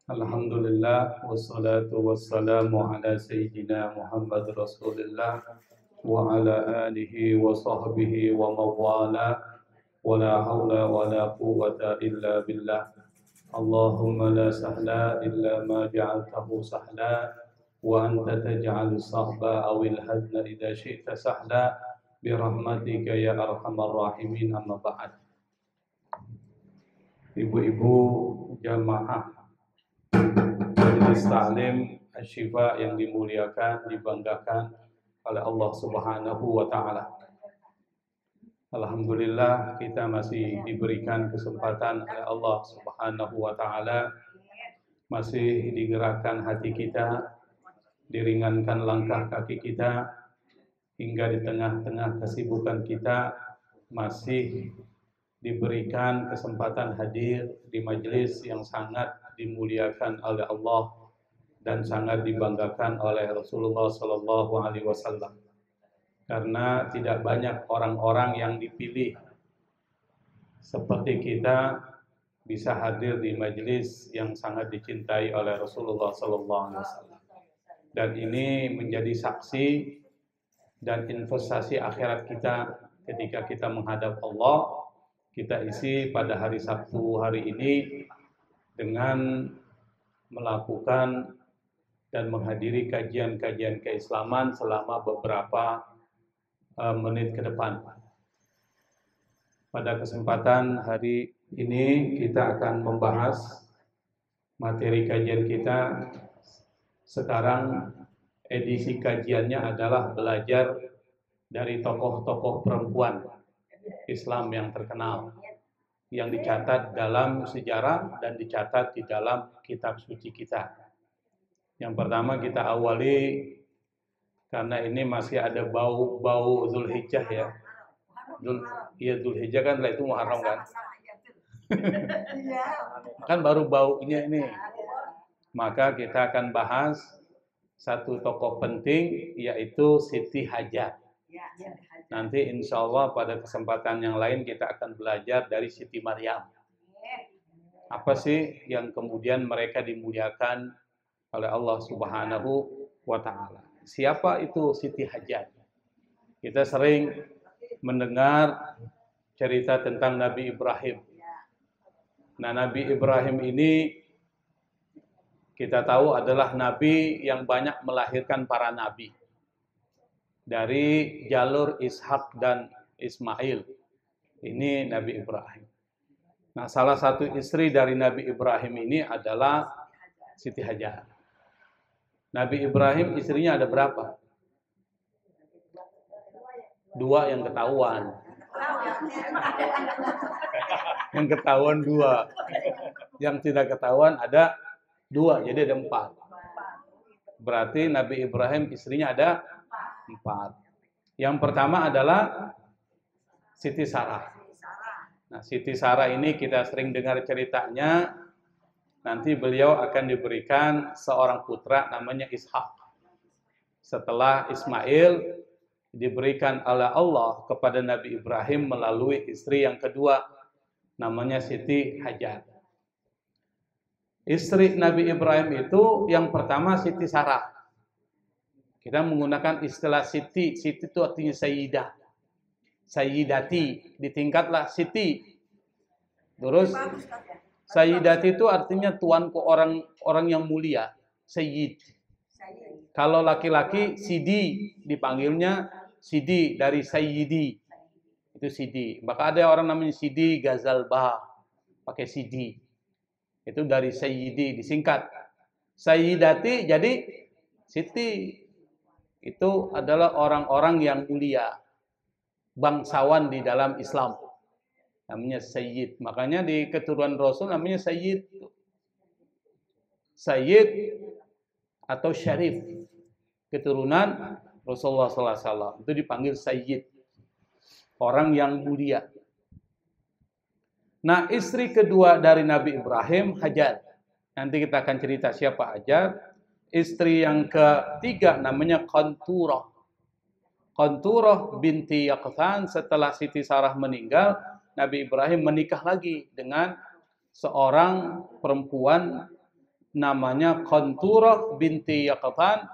Alhamdulillah wassalatu wassalamu ala sayyidina Muhammad Rasulillah wa ala alihi wa sahbihi wa mawala wa la hawla wa la quwwata illa billah. Allahumma la sahla illa ma ja'altahu sahla wa anta taj'alu sahba awil hazna idha syi'ta sahla birahmatika ya arhamar rahimin, amma ba'd. Ibu-ibu jamaah Majelis Ta'lim Asy-Syifa yang dimuliakan, dibanggakan oleh Allah Subhanahu wa taala. Alhamdulillah kita masih diberikan kesempatan oleh Allah Subhanahu wa taala, masih digerakkan hati kita, diringankan langkah kaki kita, hingga di tengah-tengah kesibukan kita masih diberikan kesempatan hadir di majelis yang sangat dimuliakan oleh Allah dan sangat dibanggakan oleh Rasulullah Sallallahu Alaihi Wasallam. Karena tidak banyak orang-orang yang dipilih seperti kita bisa hadir di majelis yang sangat dicintai oleh Rasulullah Sallallahu Alaihi Wasallam. Dan ini menjadi saksi dan investasi akhirat kita ketika kita menghadap Allah. Kita isi pada hari Sabtu hari ini dengan melakukan dan menghadiri kajian-kajian keislaman selama beberapa menit ke depan. Pada kesempatan hari ini kita akan membahas materi kajian kita. Sekarang edisi kajiannya adalah belajar dari tokoh-tokoh perempuan Islam yang terkenal, yang dicatat dalam sejarah dan dicatat di dalam kitab suci kita. Yang pertama kita awali, karena ini masih ada bau Zulhijjah ya. Zulhijjah kan, itu Muharram kan? Kan baru baunya ini. Maka kita akan bahas satu tokoh penting, yaitu Siti Hajar. Nanti insya Allah pada kesempatan yang lain kita akan belajar dari Siti Maryam. Apa sih yang kemudian mereka dimuliakan oleh Allah Subhanahu wa taala? Siapa itu Siti Hajar? Kita sering mendengar cerita tentang Nabi Ibrahim. Nah, Nabi Ibrahim ini kita tahu adalah nabi yang banyak melahirkan para nabi. Dari jalur Ishak dan Ismail. Ini Nabi Ibrahim. Nah, salah satu istri dari Nabi Ibrahim ini adalah Siti Hajar. Nabi Ibrahim istrinya ada berapa? 2 yang ketahuan. Yang ketahuan 2. Yang tidak ketahuan ada 2, jadi ada 4. Berarti Nabi Ibrahim istrinya ada 4. Yang pertama adalah Siti Sarah. Nah, Siti Sarah ini kita sering dengar ceritanya. Nanti beliau akan diberikan seorang putra namanya Ishak. Setelah Ismail diberikan oleh Allah kepada Nabi Ibrahim melalui istri yang kedua namanya Siti Hajar. Istri Nabi Ibrahim itu yang pertama Siti Sarah. Kita menggunakan istilah Siti. Siti itu artinya Sayyidah. Sayyidati. Ditingkatlah Siti. Terus Sayyidati itu artinya tuanku, orang yang mulia. Sayyid. Kalau laki-laki Sidi, dipanggilnya Sidi dari Sayyidi. Itu Sidi. Maka ada orang namanya Sidi Ghazalbah. Pakai Sidi. Itu dari Sayyidi, disingkat. Sayyidati jadi Siti. Itu adalah orang-orang yang mulia, bangsawan di dalam Islam, namanya Sayyid. Makanya di keturunan Rasul namanya Sayyid. Sayyid atau Syarif, keturunan Rasulullah SAW, itu dipanggil Sayyid, orang yang mulia. Nah, istri kedua dari Nabi Ibrahim, Hajar. Nanti kita akan cerita siapa Hajar. Istri yang ketiga namanya Qanturah. Qanturah binti Yaqthan. Setelah Siti Sarah meninggal, Nabi Ibrahim menikah lagi dengan seorang perempuan namanya Qanturah binti Yaqtan,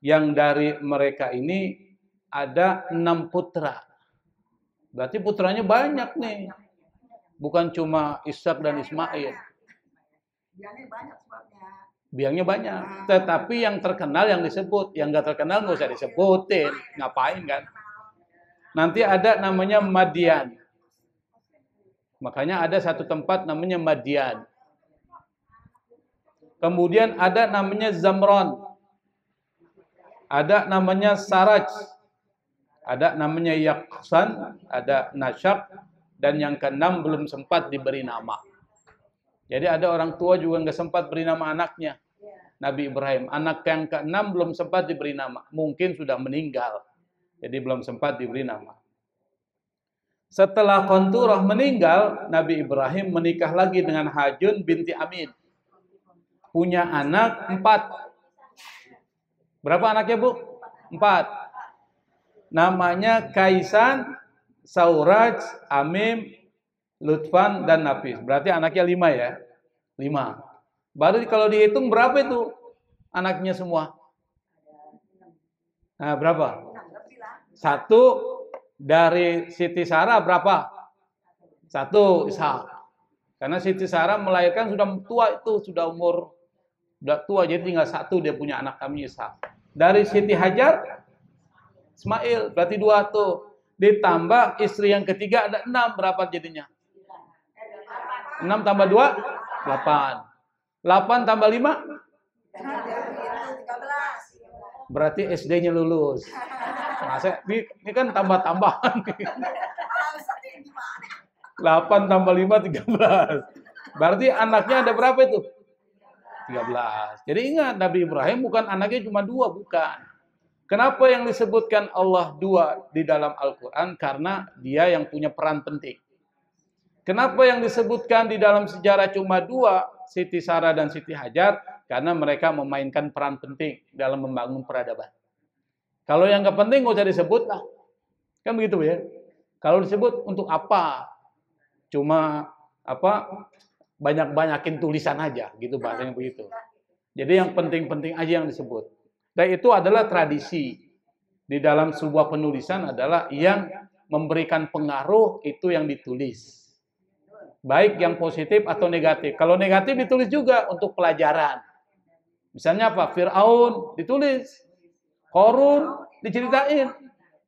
yang dari mereka ini ada 6 putra. Berarti putranya banyak nih. Bukan cuma Ishak dan Ismail. Biangnya banyak. Tetapi yang terkenal yang disebut. Yang nggak terkenal nggak usah disebutin. Ngapain kan? Nanti ada namanya Madian. Makanya ada satu tempat namanya Madian. Kemudian ada namanya Zamron. Ada namanya Saraj. Ada namanya Yaqsan. Ada Nasyak. Dan yang keenam belum sempat diberi nama. Jadi ada orang tua juga nggak sempat beri nama anaknya. Nabi Ibrahim. Anak yang keenam belum sempat diberi nama. Mungkin sudah meninggal. Jadi belum sempat diberi nama. Setelah Qanturah meninggal, Nabi Ibrahim menikah lagi dengan Hajun binti Amin. Punya anak 4. Berapa anaknya, Bu? 4. Namanya Kaisan, Sauraj, Amim, Lutfan, dan Nafis. Berarti anaknya 5 ya? 5. Baru kalau dihitung berapa itu anaknya semua? Nah, berapa? 1 dari Siti Sarah berapa? 1 Ishak. Karena Siti Sarah melahirkan sudah tua itu, sudah umur udah tua, jadi tinggal 1 dia punya anak kami Ishak. Dari Siti Hajar Ismail, berarti 2 tuh. Ditambah istri yang ketiga ada 6, berapa jadinya? 6 tambah 2 8. 8 tambah 5 berarti SD-nya lulus. Nah, ini kan tambah-tambahan. 8 tambah 5 13. Berarti anaknya ada berapa itu? 13. Jadi ingat, Nabi Ibrahim bukan anaknya cuma 2, bukan. Kenapa yang disebutkan Allah 2 di dalam Al-Quran? Karena dia yang punya peran penting. Kenapa yang disebutkan di dalam sejarah cuma 2, Siti Sarah dan Siti Hajar? Karena mereka memainkan peran penting dalam membangun peradaban. Kalau yang nggak penting nggak usah disebut lah. Kan begitu ya. Kalau disebut untuk apa? Cuma banyak-banyakin tulisan aja, gitu bahasanya begitu. Jadi yang penting-penting aja yang disebut. Dan itu adalah tradisi di dalam sebuah penulisan, adalah yang memberikan pengaruh itu yang ditulis. Baik yang positif atau negatif. Kalau negatif ditulis juga untuk pelajaran. Misalnya apa? Fir'aun ditulis. Qarun diceritain.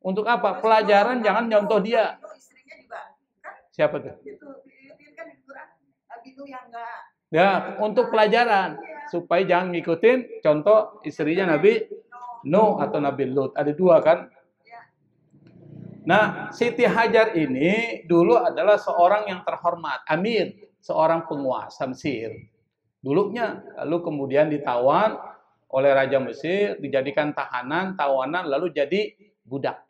Untuk apa? Pelajaran, jangan nyontoh dia. Siapa tuh? Ya, untuk pelajaran. Supaya jangan ngikutin contoh istrinya Nabi Nuh atau Nabi Lut. Ada 2 kan? Nah, Siti Hajar ini dulu adalah seorang yang terhormat, amir, seorang penguasa Mesir. Dulunya, lalu kemudian ditawan oleh Raja Mesir, dijadikan tahanan, tawanan, lalu jadi budak.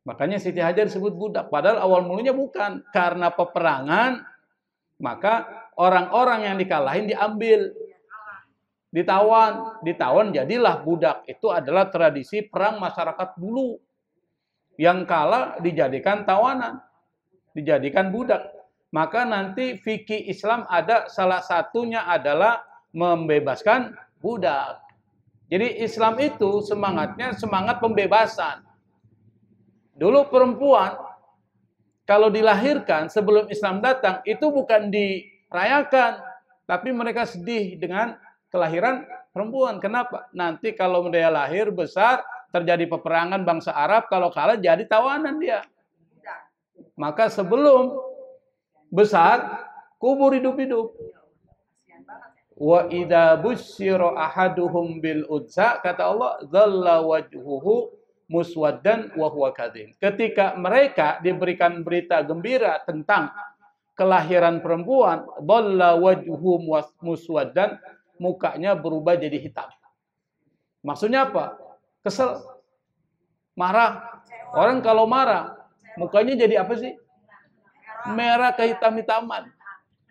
Makanya Siti Hajar disebut budak, padahal awal mulanya bukan. Karena peperangan, maka orang-orang yang dikalahin diambil, ditawan jadilah budak. Itu adalah tradisi perang masyarakat dulu. Yang kalah dijadikan tawanan, dijadikan budak. Maka nanti fikih Islam ada salah satunya adalah membebaskan budak. Jadi Islam itu semangatnya semangat pembebasan. Dulu perempuan kalau dilahirkan sebelum Islam datang itu bukan dirayakan, tapi mereka sedih dengan kelahiran perempuan. Kenapa? Nanti kalau dia lahir besar, terjadi peperangan bangsa Arab, kalau kalah jadi tawanan dia. Maka sebelum besar, kubur hidup-hidup. Wa idza busyira ahaduhum bil unsa, kata Allah, dhalla wajhuhu muswaddan wa huwa kadhim. Ketika mereka diberikan berita gembira tentang kelahiran perempuan, dhalla wajhuhu muswaddan, mukanya berubah jadi hitam. Maksudnya apa? Kesel, marah. Orang kalau marah, mukanya jadi apa sih? Merah kehitam-hitaman.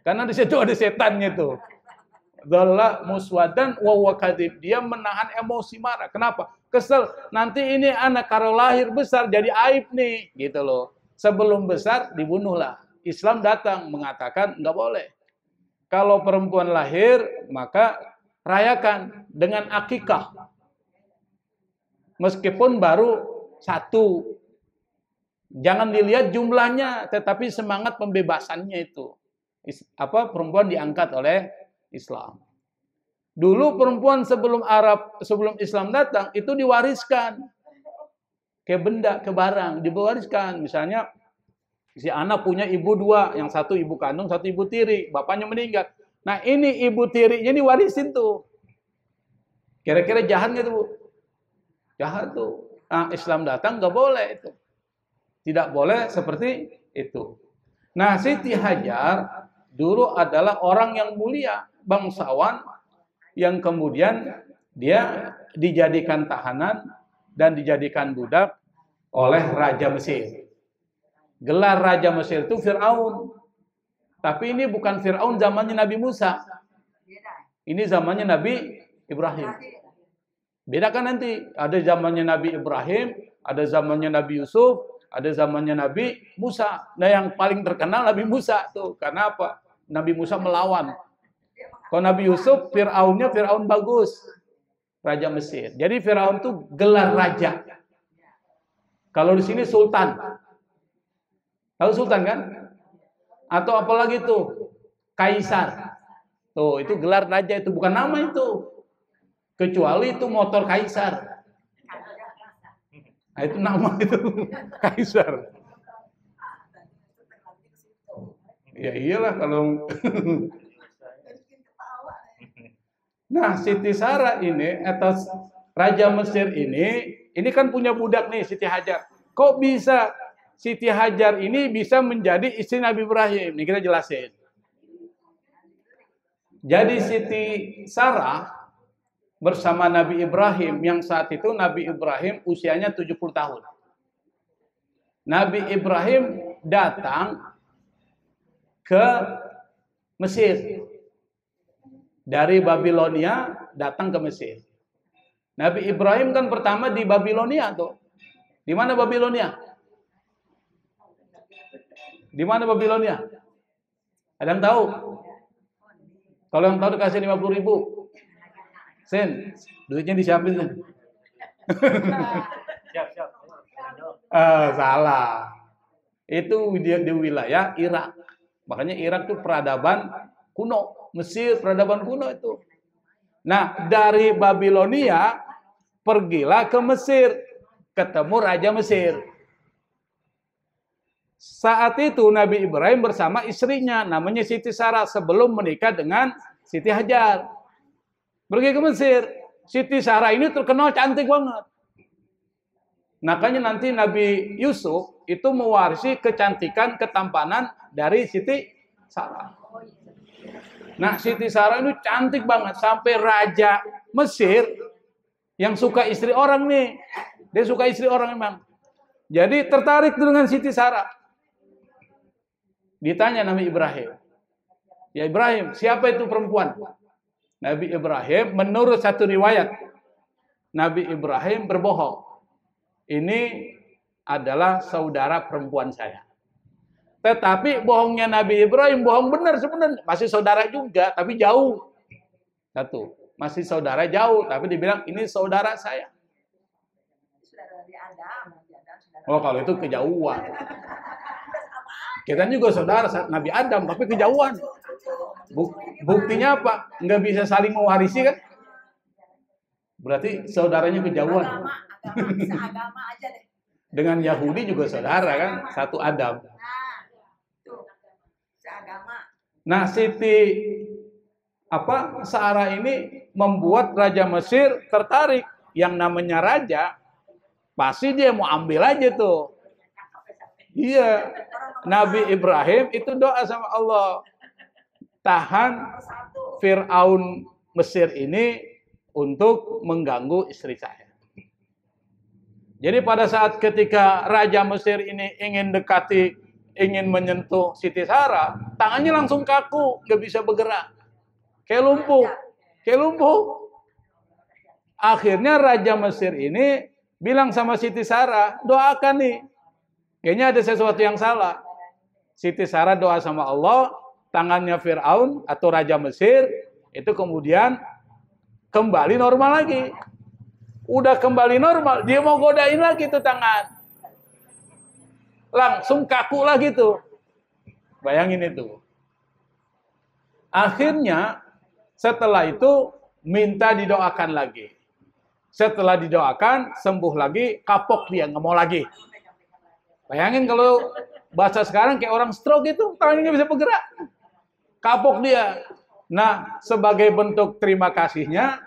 Karena di situ ada setannya tuh. Dhalla muswadan wa huwa kadhib. Dia menahan emosi marah. Kenapa? Kesel. Nanti ini anak kalau lahir besar jadi aib nih, gitu loh. Sebelum besar dibunuhlah. Islam datang mengatakan enggak boleh. Kalau perempuan lahir maka rayakan dengan akikah. Meskipun baru satu. Jangan dilihat jumlahnya, tetapi semangat pembebasannya itu. Perempuan diangkat oleh Islam. Dulu perempuan sebelum Islam datang itu diwariskan. Ke benda, ke barang, diwariskan. Misalnya si anak punya ibu dua, yang satu ibu kandung, satu ibu tiri, bapaknya meninggal. Nah, ini ibu tirinya diwarisin tuh. Kira-kira jahat nggak tuh, Bu? Jahat tuh. Nah, Islam datang nggak boleh itu. Tidak boleh seperti itu. Nah, Siti Hajar dulu adalah orang yang mulia, bangsawan, yang kemudian dia dijadikan tahanan dan dijadikan budak oleh Raja Mesir. Gelar Raja Mesir itu Fir'aun. Tapi ini bukan Fir'aun zamannya Nabi Musa. Ini zamannya Nabi Ibrahim. Beda kan nanti. Ada zamannya Nabi Ibrahim, ada zamannya Nabi Yusuf, ada zamannya Nabi Musa. Nah, yang paling terkenal Nabi Musa tuh. Karena apa? Nabi Musa melawan. Kalau Nabi Yusuf, Fir'aunnya Fir'aun bagus. Raja Mesir. Jadi Fir'aun tuh gelar raja. Kalau di sini sultan. Tahu sultan kan? Atau apalagi tuh? Kaisar. Tuh, itu gelar raja, itu bukan nama itu. Kecuali itu motor kaisar. Nah, itu nama itu kaisar. Ya iyalah kalau. Nah, Siti Sarah ini atau Raja Mesir ini kan punya budak nih, Siti Hajar. Kok bisa Siti Hajar ini bisa menjadi istri Nabi Ibrahim? Ini kita jelasin. Jadi Siti Sarah bersama Nabi Ibrahim, yang saat itu Nabi Ibrahim usianya 70 tahun. Nabi Ibrahim datang ke Mesir. Dari Babilonia datang ke Mesir. Nabi Ibrahim kan pertama di Babilonia tuh. Di mana Babilonia? Di mana Babilonia? Ada yang tahu? Kalau yang tahu dikasih 50.000. Sen, duitnya disiapin, Sen. Siap. Salah. Itu di wilayah Irak. Makanya Irak tuh peradaban kuno. Mesir peradaban kuno itu. Nah, dari Babilonia pergilah ke Mesir. Ketemu Raja Mesir. Saat itu Nabi Ibrahim bersama istrinya, namanya Siti Sarah, sebelum menikah dengan Siti Hajar. Pergi ke Mesir. Siti Sarah ini terkenal cantik banget. Makanya nanti Nabi Yusuf itu mewarisi kecantikan, ketampanan dari Siti Sarah. Nah, Siti Sarah itu cantik banget. Sampai Raja Mesir yang suka istri orang nih. Dia suka istri orang memang. Jadi tertarik dengan Siti Sarah. Ditanya Nabi Ibrahim. Ya Ibrahim, siapa itu perempuan? Nabi Ibrahim menurut satu riwayat, Nabi Ibrahim berbohong. Ini adalah saudara perempuan saya. Tetapi bohongnya Nabi Ibrahim bohong benar sebenarnya. Masih saudara juga, tapi jauh. Satu, masih saudara jauh, tapi dibilang ini saudara saya. Oh, kalau itu kejauhan. Kita juga saudara Nabi Adam, tapi kejauhan. Buktinya apa? Nggak bisa saling mewarisi kan? Berarti saudaranya kejauhan. Agama aja deh. Dengan Yahudi juga saudara kan, satu Adam. Nah, Siti Sarah ini membuat Raja Mesir tertarik. Yang namanya raja, pasti dia mau ambil aja tuh. Iya. Nabi Ibrahim itu doa sama Allah. Tahan Fir'aun Mesir ini untuk mengganggu istri saya. Jadi pada saat ketika Raja Mesir ini ingin menyentuh Siti Sarah, tangannya langsung kaku, gak bisa bergerak. Kayak lumpuh. Akhirnya Raja Mesir ini bilang sama Siti Sarah, doakan nih. Kayaknya ada sesuatu yang salah. Siti Sarah doa sama Allah, tangannya Fir'aun atau Raja Mesir Itu kemudian kembali normal lagi. Udah kembali normal, dia mau godain lagi tuh tangan. Langsung kaku lagi tuh. Bayangin itu. Akhirnya setelah itu minta didoakan lagi. Setelah didoakan, sembuh lagi, kapok dia, nggak mau lagi. Bayangin kalau bahasa sekarang kayak orang stroke itu, tangannya nggak bisa bergerak. Kapok dia. Nah, sebagai bentuk terima kasihnya,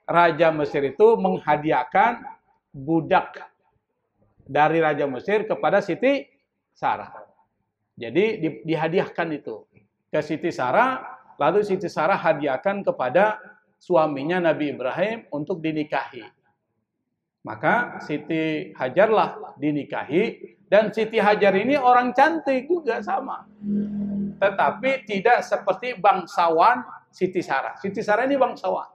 Raja Mesir itu menghadiahkan budak dari Raja Mesir kepada Siti Sarah. Jadi dihadiahkan itu ke Siti Sarah, lalu Siti Sarah hadiahkan kepada suaminya Nabi Ibrahim untuk dinikahi. Maka Siti Hajarlah dinikahi, dan Siti Hajar ini orang cantik juga sama. Tetapi tidak seperti bangsawan Siti Sarah. Siti Sarah ini bangsawan.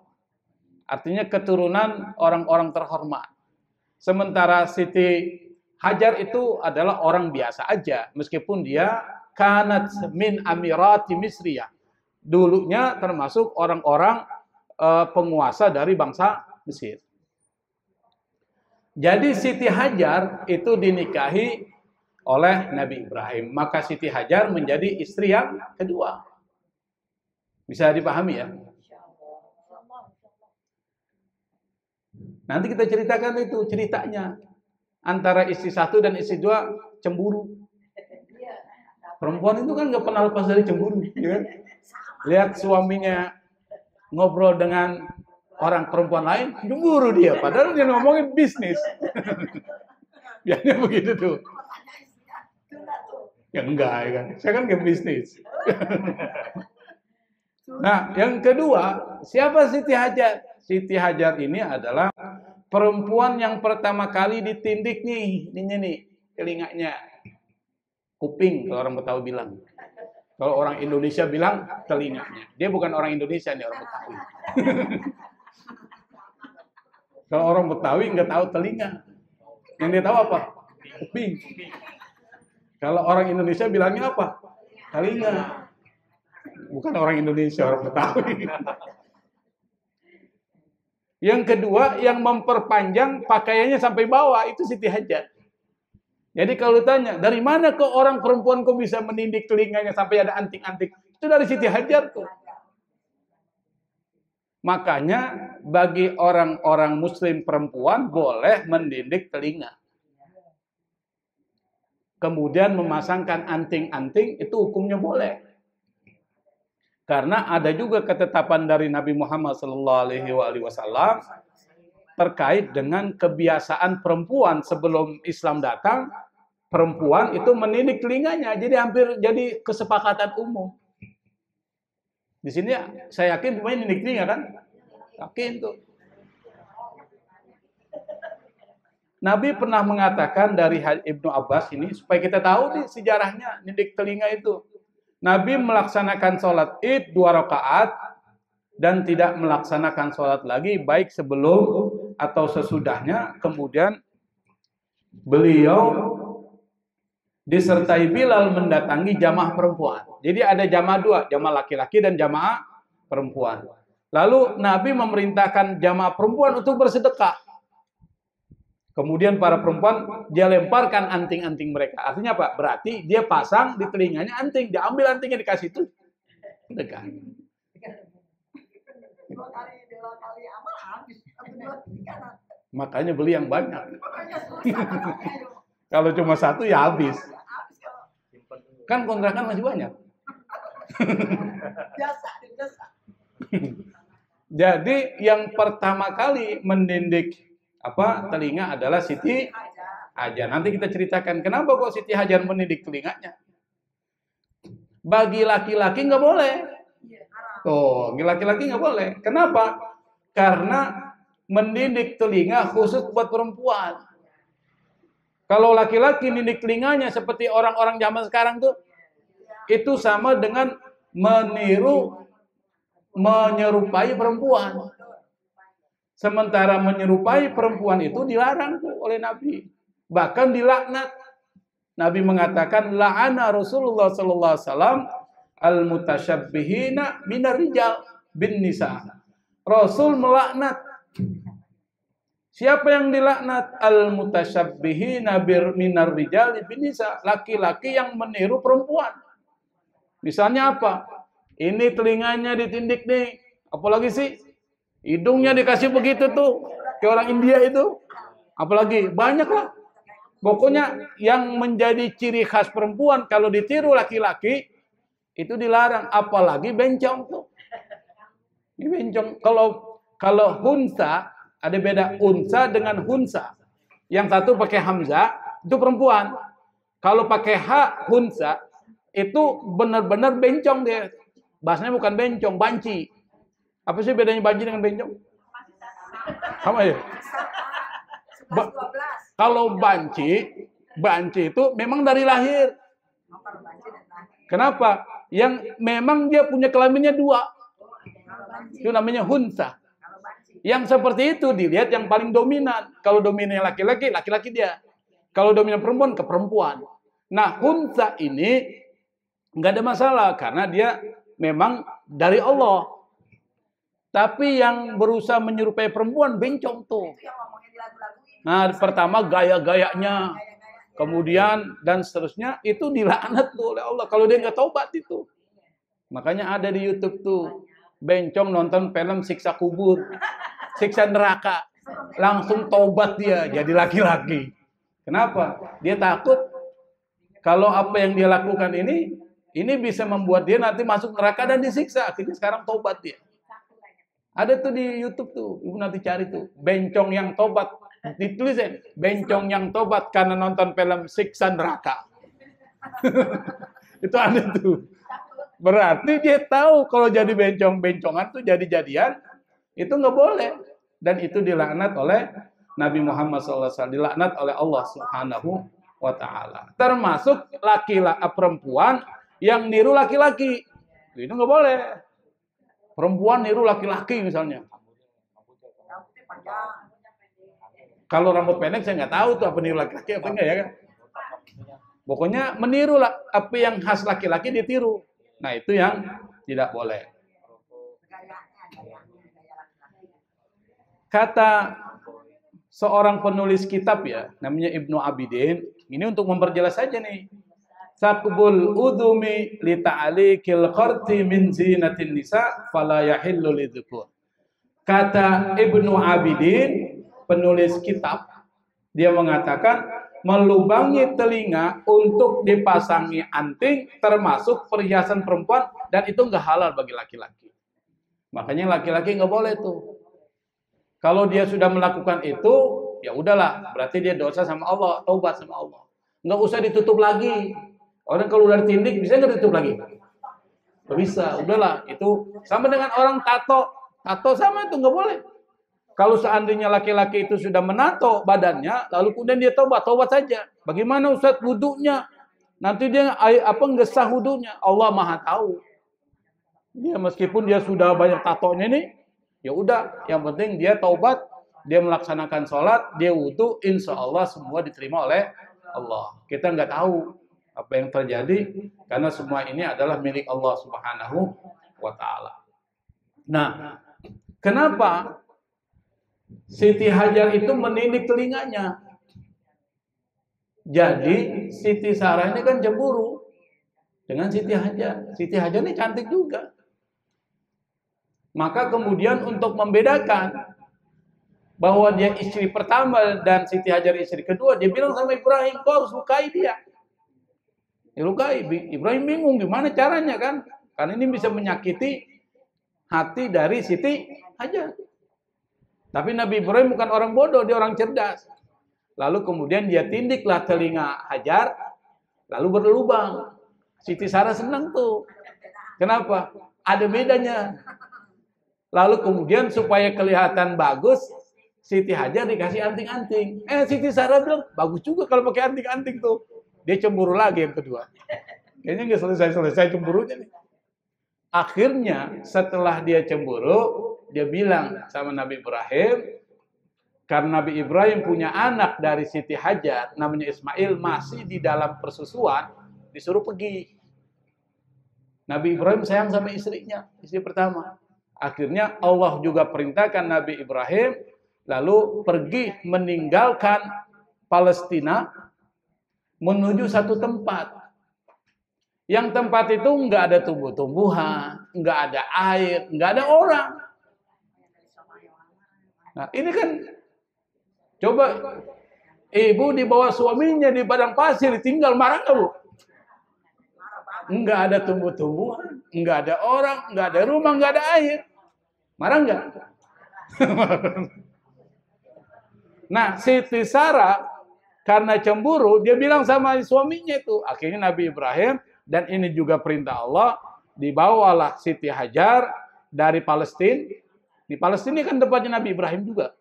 Artinya keturunan orang-orang terhormat. Sementara Siti Hajar itu adalah orang biasa aja, meskipun dia kanat min amirati Misriyah. Dulunya termasuk orang-orang penguasa dari bangsa Mesir. Jadi Siti Hajar itu dinikahi oleh Nabi Ibrahim. Maka Siti Hajar menjadi istri yang kedua. Bisa dipahami ya? Nanti kita ceritakan itu ceritanya. Antara istri satu dan istri dua cemburu. Perempuan itu kan nggak pernah lepas dari cemburu. Ya? Lihat suaminya ngobrol dengan orang perempuan lain, cemburu dia. Padahal dia ngomongin bisnis. Biasanya begitu tuh. Ya enggak, ya kan? Saya kan ke bisnis. Nah, yang kedua, siapa Siti Hajar? Siti Hajar ini adalah perempuan yang pertama kali ditindik nih, telinganya. Kuping, kalau orang Betawi bilang. Kalau orang Indonesia bilang telinganya. Dia bukan orang Indonesia, nih orang Betawi. Kalau orang Betawi nggak tahu telinga. Yang dia tahu apa? Kuping. Kalau orang Indonesia bilangnya apa? Telinga. Bukan orang Indonesia, orang Betawi. Yang kedua, yang memperpanjang pakaiannya sampai bawah, itu Siti Hajar. Jadi kalau tanya, dari mana kok orang perempuan kok bisa menindik telinganya sampai ada anting-anting? Itu dari Siti Hajar tuh. Makanya bagi orang-orang muslim perempuan boleh mendidik telinga. Kemudian memasangkan anting-anting, itu hukumnya boleh. Karena ada juga ketetapan dari Nabi Muhammad SAW terkait dengan kebiasaan perempuan sebelum Islam datang. Perempuan itu mendidik telinganya, jadi hampir jadi kesepakatan umum. Di sini saya yakin pemain mendidik telinga kan? Yakin tuh. Nabi pernah mengatakan dari Ibnu Abbas ini, supaya kita tahu nih sejarahnya mendidik telinga itu. Nabi melaksanakan sholat Id 2 rakaat dan tidak melaksanakan sholat lagi baik sebelum atau sesudahnya. Kemudian beliau disertai Bilal mendatangi jamaah perempuan. Jadi ada jamaah dua, jamaah laki-laki dan jamaah perempuan. Lalu Nabi memerintahkan jamaah perempuan untuk bersedekah. Kemudian para perempuan dia lemparkan anting-anting mereka. Artinya apa? Berarti dia pasang di telinganya anting. Dia ambil antingnya dikasih itu. Sedekah. Makanya beli yang banyak. Kalau cuma satu ya habis. Kan kontrakan masih banyak. Jadi yang pertama kali mendidik telinga adalah Siti Hajar. Nanti kita ceritakan kenapa kok Siti Hajar mendidik telinganya. Bagi laki-laki nggak boleh. Tuh, laki-laki nggak boleh. Kenapa? Karena mendidik telinga khusus buat perempuan. Kalau laki-laki mendidik telinganya seperti orang-orang zaman sekarang tuh, itu sama dengan menyerupai perempuan. Sementara menyerupai perempuan itu dilarang tuh oleh Nabi. Bahkan dilaknat. Nabi mengatakan la'ana Rasulullah sallallahu alaihi wasallam al-mutasyabbihina minar rijal. bin nisa. Rasul melaknat. Siapa yang dilaknat? Al-mutasyabbihin minar rijali bin nisa. Laki-laki yang meniru perempuan. Misalnya apa? Ini telinganya ditindik nih. Apalagi sih? Hidungnya dikasih begitu tuh. Kayak orang India itu. Apalagi? Banyak lah. Pokoknya yang menjadi ciri khas perempuan kalau ditiru laki-laki itu dilarang. Apalagi bencong tuh. Ini bencong. Kalau hunsa, ada beda unsa dengan hunsa. Yang satu pakai hamzah, itu perempuan. Kalau pakai ha, hunsa, itu benar-benar bencong dia. Bahasanya bukan bencong, banci. Apa sih bedanya banci dengan bencong? Sama ya? Kalau banci itu memang dari lahir. Kenapa? Yang memang dia punya kelaminnya dua. Itu namanya hunsa. Yang seperti itu dilihat yang paling dominan. Kalau dominan laki-laki, laki-laki dia. Kalau dominan perempuan, ke perempuan. Nah, hunsa ini nggak ada masalah karena dia memang dari Allah. Tapi yang berusaha menyerupai perempuan bencong tuh. Nah, pertama gaya-gayanya, kemudian dan seterusnya itu dilaknat tuh oleh Allah kalau dia nggak taubat itu. Makanya ada di YouTube tuh bencong nonton film siksa kubur, siksa neraka, langsung taubat dia jadi laki-laki. Kenapa? Dia takut kalau apa yang dia lakukan ini bisa membuat dia nanti masuk neraka dan disiksa. Akhirnya sekarang taubat dia. Ada tuh di YouTube tuh, ibu nanti cari tuh bencong yang taubat. Ditulis ya, bencong yang tobat karena nonton film siksa neraka. Itu ada tuh. Berarti dia tahu kalau jadi bencong-bencongan tuh jadi-jadian, itu nggak boleh. Dan itu dilaknat oleh Nabi Muhammad SAW, dilaknat oleh Allah Subhanahu wa Ta'ala. Termasuk perempuan yang niru laki-laki. Itu nggak boleh. Perempuan niru laki-laki misalnya. Kalau rambut pendek saya nggak tahu tuh apa niru laki-laki apa enggak ya kan. Pokoknya meniru lah apa yang khas laki-laki ditiru. Nah itu yang tidak boleh. Kata seorang penulis kitab ya, namanya Ibnu Abidin. Ini untuk memperjelas saja nih. Saqbul udhumi li ta'alikil qarti min zinatin nisa fala yahillu lidzukur. Kata Ibnu Abidin, penulis kitab, dia mengatakan melubangi telinga untuk dipasangi anting termasuk perhiasan perempuan dan itu nggak halal bagi laki-laki. Makanya laki-laki nggak boleh tuh. Kalau dia sudah melakukan itu, ya udahlah, berarti dia dosa sama Allah, taubat sama Allah. Nggak usah ditutup lagi. Orang kalau udah ditindik bisa nggak ditutup lagi? Nggak bisa, udahlah. Itu sama dengan orang tato, sama itu nggak boleh. Kalau seandainya laki-laki itu sudah menato badannya, lalu kemudian dia taubat saja. Bagaimana Ustaz wudunya? Nanti dia nggak sah wudunya. Allah Maha tahu. Dia meskipun dia sudah banyak tatonya nih, ya udah. Yang penting dia taubat, dia melaksanakan sholat, dia wudu, insya Allah semua diterima oleh Allah. Kita nggak tahu apa yang terjadi karena semua ini adalah milik Allah Subhanahu wa Ta'ala. Nah, kenapa Siti Hajar itu menindik telinganya? Jadi Siti Sarah ini kan cemburu dengan Siti Hajar. Siti Hajar ini cantik juga. Maka kemudian untuk membedakan bahwa dia istri pertama dan Siti Hajar istri kedua, dia bilang sama Ibrahim, kau harus lukai dia. Lukai. Ibrahim bingung gimana caranya kan? Karena ini bisa menyakiti hati dari Siti Hajar. Tapi Nabi Ibrahim bukan orang bodoh, dia orang cerdas. Lalu kemudian dia tindiklah telinga Hajar, lalu berlubang. Siti Sarah senang tuh. Kenapa? Ada bedanya. Lalu kemudian supaya kelihatan bagus, Siti Hajar dikasih anting-anting. Siti Sarah bilang, bagus juga kalau pakai anting-anting tuh. Dia cemburu lagi yang kedua. Kayaknya nggak selesai cemburunya nih. Akhirnya setelah dia cemburu, dia bilang sama Nabi Ibrahim, karena Nabi Ibrahim punya anak dari Siti Hajar, namanya Ismail, masih di dalam persusuan, disuruh pergi. Nabi Ibrahim sayang sama istrinya, istri pertama. Akhirnya Allah juga perintahkan Nabi Ibrahim lalu pergi meninggalkan Palestina menuju satu tempat. Yang tempat itu nggak ada tumbuh-tumbuhan, nggak ada air, nggak ada orang. Nah, ini kan coba ibu dibawa suaminya di padang pasir ditinggal, marah nggak, Bu? Nggak ada tumbuh-tumbuhan, nggak ada orang, nggak ada rumah, nggak ada air. Marah nggak? Nah, Siti Sarah karena cemburu, dia bilang sama suaminya itu. Akhirnya Nabi Ibrahim, dan ini juga perintah Allah, dibawalah Siti Hajar dari Palestina. Di Palestina kan tempatnya Nabi Ibrahim juga.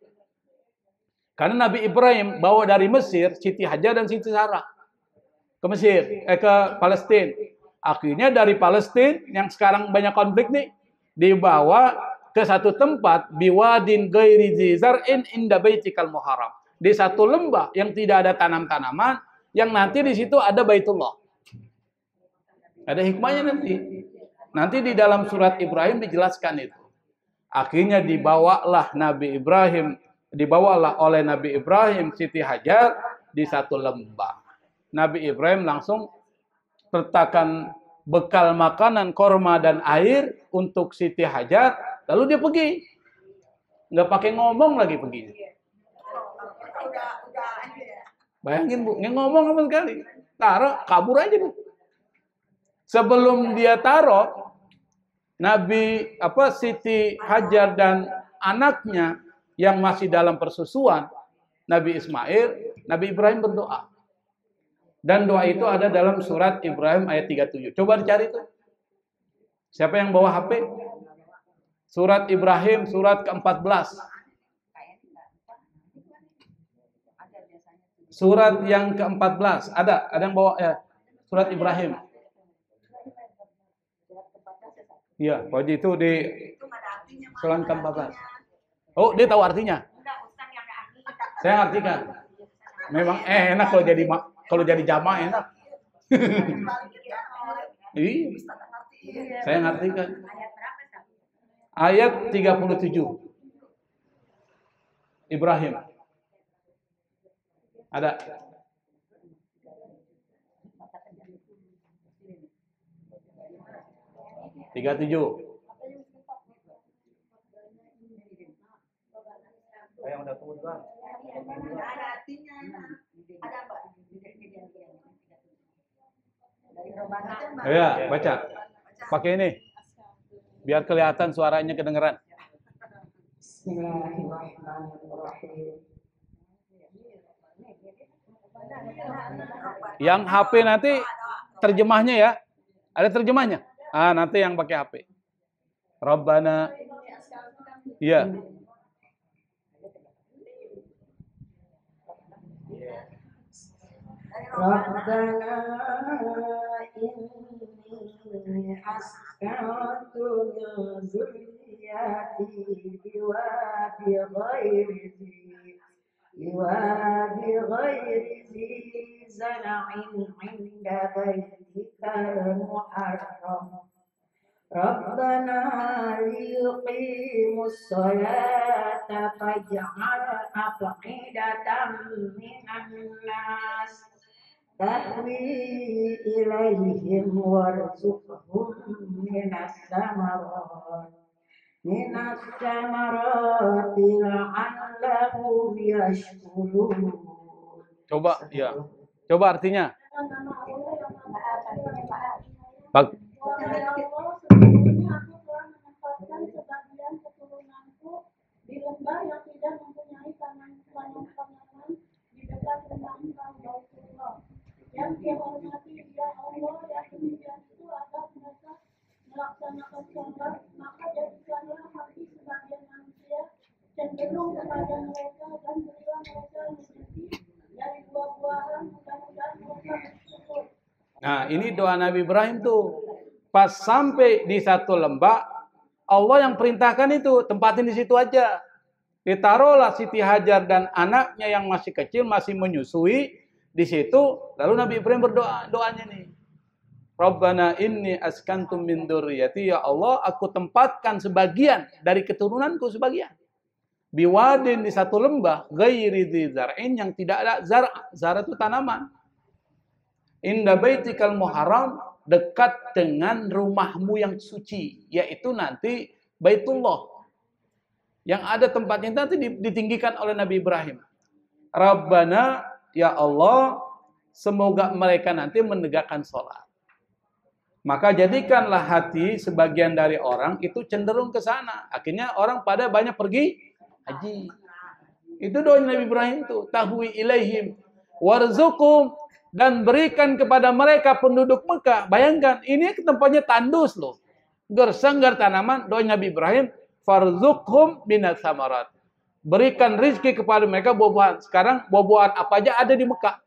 Karena Nabi Ibrahim bawa dari Mesir Siti Hajar dan Siti Sarah ke Mesir, ke Palestina. Akhirnya dari Palestina yang sekarang banyak konflik nih, dibawa ke satu tempat, biwadin ghairi dzar'in inda baitikal muharram. Di satu lembah yang tidak ada tanam-tanaman, yang nanti di situ ada Baitullah. Ada hikmahnya nanti. Nanti di dalam surat Ibrahim dijelaskan itu. Akhirnya dibawalah oleh Nabi Ibrahim Siti Hajar di satu lembah. Nabi Ibrahim langsung letakkan bekal makanan, korma dan air untuk Siti Hajar, lalu dia pergi. Nggak pakai ngomong lagi pergi. Bayangin, Bu, nggak ngomong sama sekali. Taruh, kabur aja, Bu. Sebelum dia taruh, Siti Hajar dan anaknya yang masih dalam persusuan, Nabi Ismail, Nabi Ibrahim berdoa. Dan doa itu ada dalam surat Ibrahim ayat 37. Coba dicari itu. Siapa yang bawa HP? Surat Ibrahim, surat ke-14. Surat yang ke-14. Ada yang bawa ya. Surat Ibrahim. Iya, Pak Haji itu di surat ke-14. Oh, dia tahu artinya? Saya artikan. Memang enak kalau jadi jamaah enak. Iya. Saya ngartikan. Ayat 37. Ibrahim. Ada. Tiga tujuh. Yang udah tunggu juga. Ada artinya. Ada apa? Ya, baca. Pakai ini. Biar kelihatan suaranya kedengeran. Bismillahirrahmanirrahim. Yang HP nanti terjemahnya ya. Ada terjemahnya? Nanti yang pakai HP. Rabbana. Iya. Rabbana inni askantu min dzurriyyati biwadi ghairi zi zar'in 'inda baitikal muharram. Rabbana liqimus sholata faj'al af'idatan minan nas tahwi ilaihim warzuqhum minas samarati la'allahum yashkurun. Coba ya. Coba artinya. Wahai Allah, sesungguhnya aku telah menempatkan sebagian keturunanku di lembah yang tidak mempunyai tanaman di dekat rumah Engkau Baitullah. Yang dihormati dia Allah, yang demikian itu agar mereka melaksanakan sholat, maka jadikanlah hati sebagian manusia cenderung kepada mereka dan berilah mereka rezeki dari buah-buahan, mudah-mudahan mereka bersyukur. Nah, ini doa Nabi Ibrahim tuh. Pas sampai di satu lembah, Allah yang perintahkan itu, tempatin di situ aja. Ditaruhlah Siti Hajar dan anaknya yang masih kecil, masih menyusui di situ. Lalu Nabi Ibrahim berdoa, doanya nih. Rabbana inni askantum min dzurriyyati, ya Allah, aku tempatkan sebagian dari keturunanku sebagian. Biwadin, di satu lembah, ghairi dzi zar'in, yang tidak ada zar itu tanaman. Inda baitikal muharram, dekat dengan rumahmu yang suci, yaitu nanti Baitullah. Yang ada tempatnya nanti ditinggikan oleh Nabi Ibrahim. Rabbana, ya Allah, semoga mereka nanti menegakkan sholat. Maka jadikanlah hati sebagian dari orang itu cenderung ke sana. Akhirnya orang pada banyak pergi haji. Itu doa Nabi Ibrahim itu. Tahwi ilaihim warzuqhum, dan berikan kepada mereka penduduk Mekah. Bayangkan, ini tempatnya tandus loh. Gersanggar tanaman, doa Nabi Ibrahim, farzuqhum minas samarat. Berikan rizki kepada mereka buah-buahan. Sekarang buah-buahan apa aja ada di Mekah?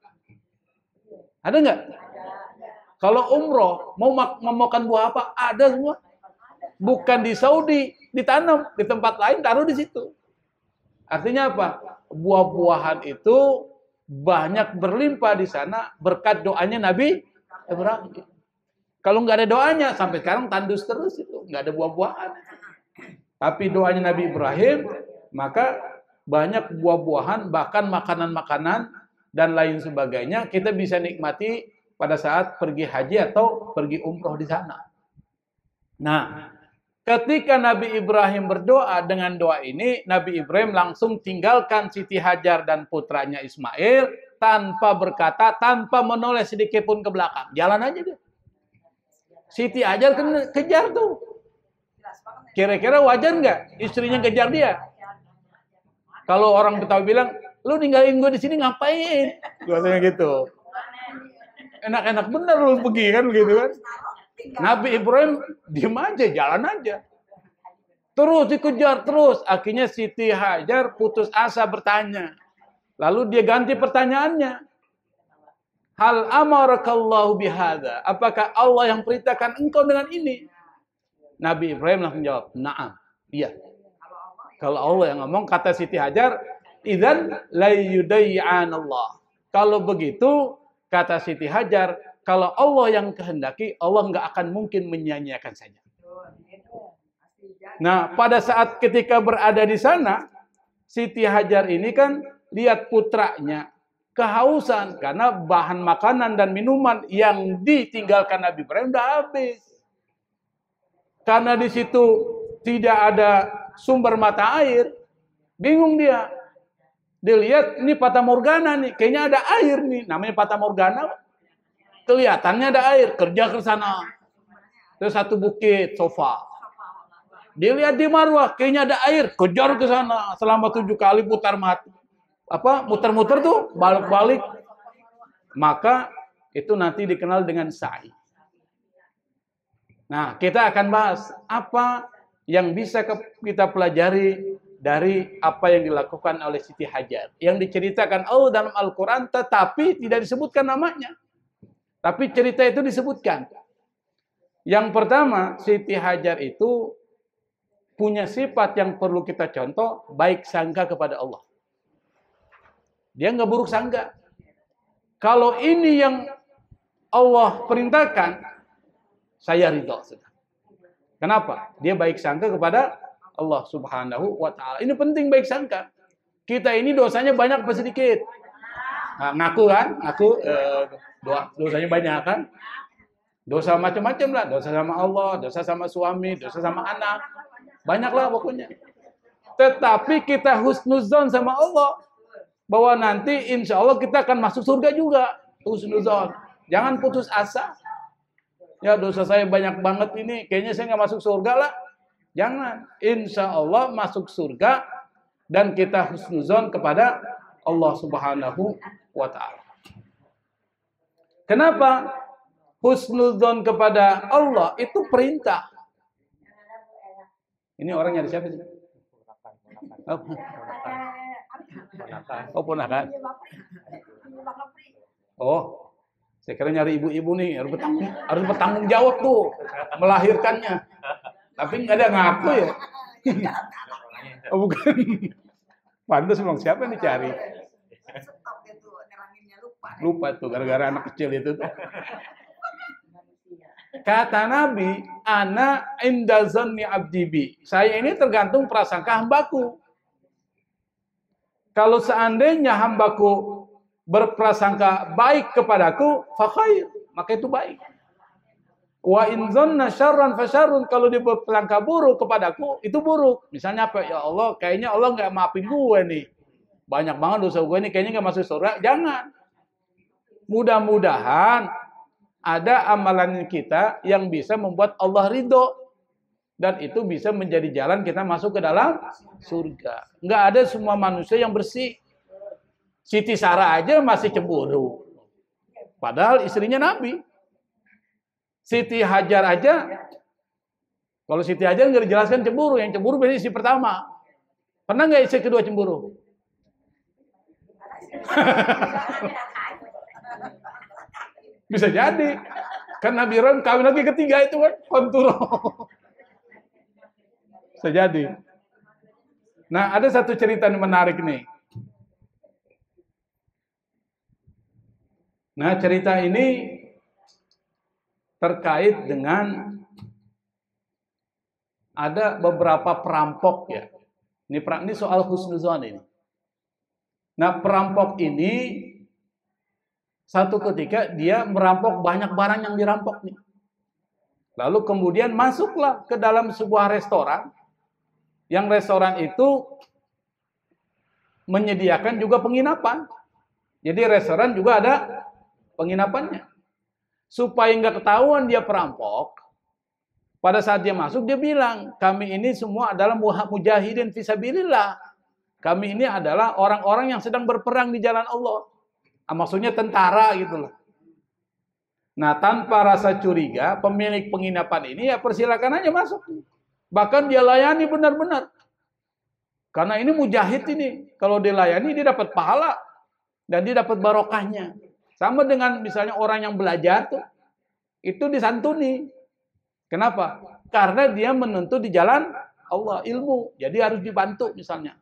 Ada nggak? Kalau umroh, mau makan buah apa? Ada semua. Bukan di Saudi, ditanam. Di tempat lain, taruh di situ. Artinya apa? Buah-buahan itu banyak berlimpah di sana berkat doanya Nabi Ibrahim. Kalau nggak ada doanya, sampai sekarang tandus terus itu. Nggak ada buah-buahan. Tapi doanya Nabi Ibrahim, maka banyak buah-buahan, bahkan makanan-makanan, dan lain sebagainya, kita bisa nikmati pada saat pergi haji atau pergi umroh di sana. Nah, ketika Nabi Ibrahim berdoa dengan doa ini, Nabi Ibrahim langsung tinggalkan Siti Hajar dan putranya Ismail tanpa berkata, tanpa menoleh sedikit pun ke belakang. Jalan aja dia. Siti Hajar kejar tuh. Kira-kira wajar nggak istrinya kejar dia? Kalau orang Betawi bilang, lu ninggalin gue di sini ngapain? Katanya gitu. Enak-enak bener lu pergi kan begitu kan. Nabi Ibrahim diem aja, jalan aja. Terus dikejar terus. Akhirnya Siti Hajar putus asa bertanya. Lalu dia ganti pertanyaannya. Hal amarakallahu bihadza? Apakah Allah yang perintahkan engkau dengan ini? Nabi Ibrahim langsung jawab, na'am. Iya. Kalau Allah yang ngomong, kata Siti Hajar, idzan la yudayyanallah. Kalau begitu, kata Siti Hajar, kalau Allah yang kehendaki, Allah nggak akan mungkin menyia-nyiakan saja. Nah, pada saat ketika berada di sana, Siti Hajar ini kan lihat putranya kehausan karena bahan makanan dan minuman yang ditinggalkan Nabi Ibrahim udah habis. Karena di situ tidak ada sumber mata air, bingung dia. Dia lihat ini Fata Morgana nih, kayaknya ada air nih, namanya Fata Morgana. Kelihatannya ada air, kerja ke sana. Terus satu bukit sofa. Dia lihat di Marwah, kayaknya ada air, kejar ke sana selama 7 kali putar mati. Muter-muter tuh, balik-balik. Maka itu nanti dikenal dengan sa'i. Nah, kita akan bahas apa yang bisa kita pelajari dari apa yang dilakukan oleh Siti Hajar. Yang diceritakan Allah dalam Al-Quran, tetapi tidak disebutkan namanya. Tapi cerita itu disebutkan. Yang pertama, Siti Hajar itu punya sifat yang perlu kita contoh, baik sangka kepada Allah. Dia nggak buruk sangka. Kalau ini yang Allah perintahkan, saya ridho. Kenapa? Dia baik sangka kepada Allah Subhanahu wa Ta'ala. Ini penting baik sangka. Kita ini dosanya banyak apa sedikit? Nah, ngaku kan? Dosanya banyak kan? Dosa macam-macam lah. Dosa sama Allah, dosa sama suami, dosa sama anak. Banyaklah pokoknya. Tetapi kita husnuzon sama Allah. Bahwa nanti insya Allah kita akan masuk surga juga. Husnuzon. Jangan putus asa. Ya dosa saya banyak banget ini. Kayaknya saya nggak masuk surga lah. Jangan. Insya Allah masuk surga. Dan kita husnuzon kepada Allah Subhanahu wa Ta'ala. Kenapa? Husnuzon kepada Allah itu perintah. Ini orang nyari siapa sih? Oh, ponakan. Oh, saya kira nyari ibu-ibu nih, harus bertanggung jawab tuh melahirkannya. Tapi nggak ada ngaku ya. Oh, bukan. Pantas memang siapa yang dicari? Lupa tuh gara-gara anak kecil itu tuh. Kata Nabi, ana inda zanni abdi bi. Saya ini tergantung prasangka hambaku. Kalau seandainya hambaku berprasangka baik kepadaku, fa khair, maka itu baik. Wa in zanna syarran fa syarrun, kalau dia berprasangka buruk kepadaku, itu buruk. Misalnya apa? Ya Allah, kayaknya Allah nggak maafin gue nih. Banyak banget dosa gue nih, kayaknya nggak masuk surga. Jangan. Mudah-mudahan ada amalan kita yang bisa membuat Allah ridho. Dan itu bisa menjadi jalan kita masuk ke dalam surga. Nggak ada semua manusia yang bersih. Siti Sarah aja masih cemburu. Padahal istrinya Nabi. Siti Hajar aja. Kalau Siti Hajar nggak dijelaskan cemburu. Yang cemburu berarti istri pertama. Pernah nggak istri kedua cemburu? Bisa jadi. Karena Nabi Ibrahim kawin lagi ketiga itu kan konturo. Bisa jadi. Nah, ada satu cerita yang menarik nih. Nah, cerita ini terkait dengan ada beberapa perampok ya. Ini soal husnuzon ini. Nah, perampok ini satu ketika dia merampok banyak barang yang dirampok nih. Lalu kemudian masuklah ke dalam sebuah restoran. Yang restoran itu menyediakan juga penginapan. Jadi restoran juga ada penginapannya. Supaya nggak ketahuan dia perampok, pada saat dia masuk dia bilang, kami ini semua adalah mujahidin fisabilillah. Kami ini adalah orang-orang yang sedang berperang di jalan Allah. Maksudnya tentara gitu loh. Nah, tanpa rasa curiga, pemilik penginapan ini ya persilakan aja masuk. Bahkan dia layani benar-benar. Karena ini mujahid ini. Kalau dilayani dia dapat pahala. Dan dia dapat barokahnya. Sama dengan misalnya orang yang belajar tuh. Itu disantuni. Kenapa? Karena dia menuntut di jalan Allah ilmu. Jadi harus dibantu misalnya.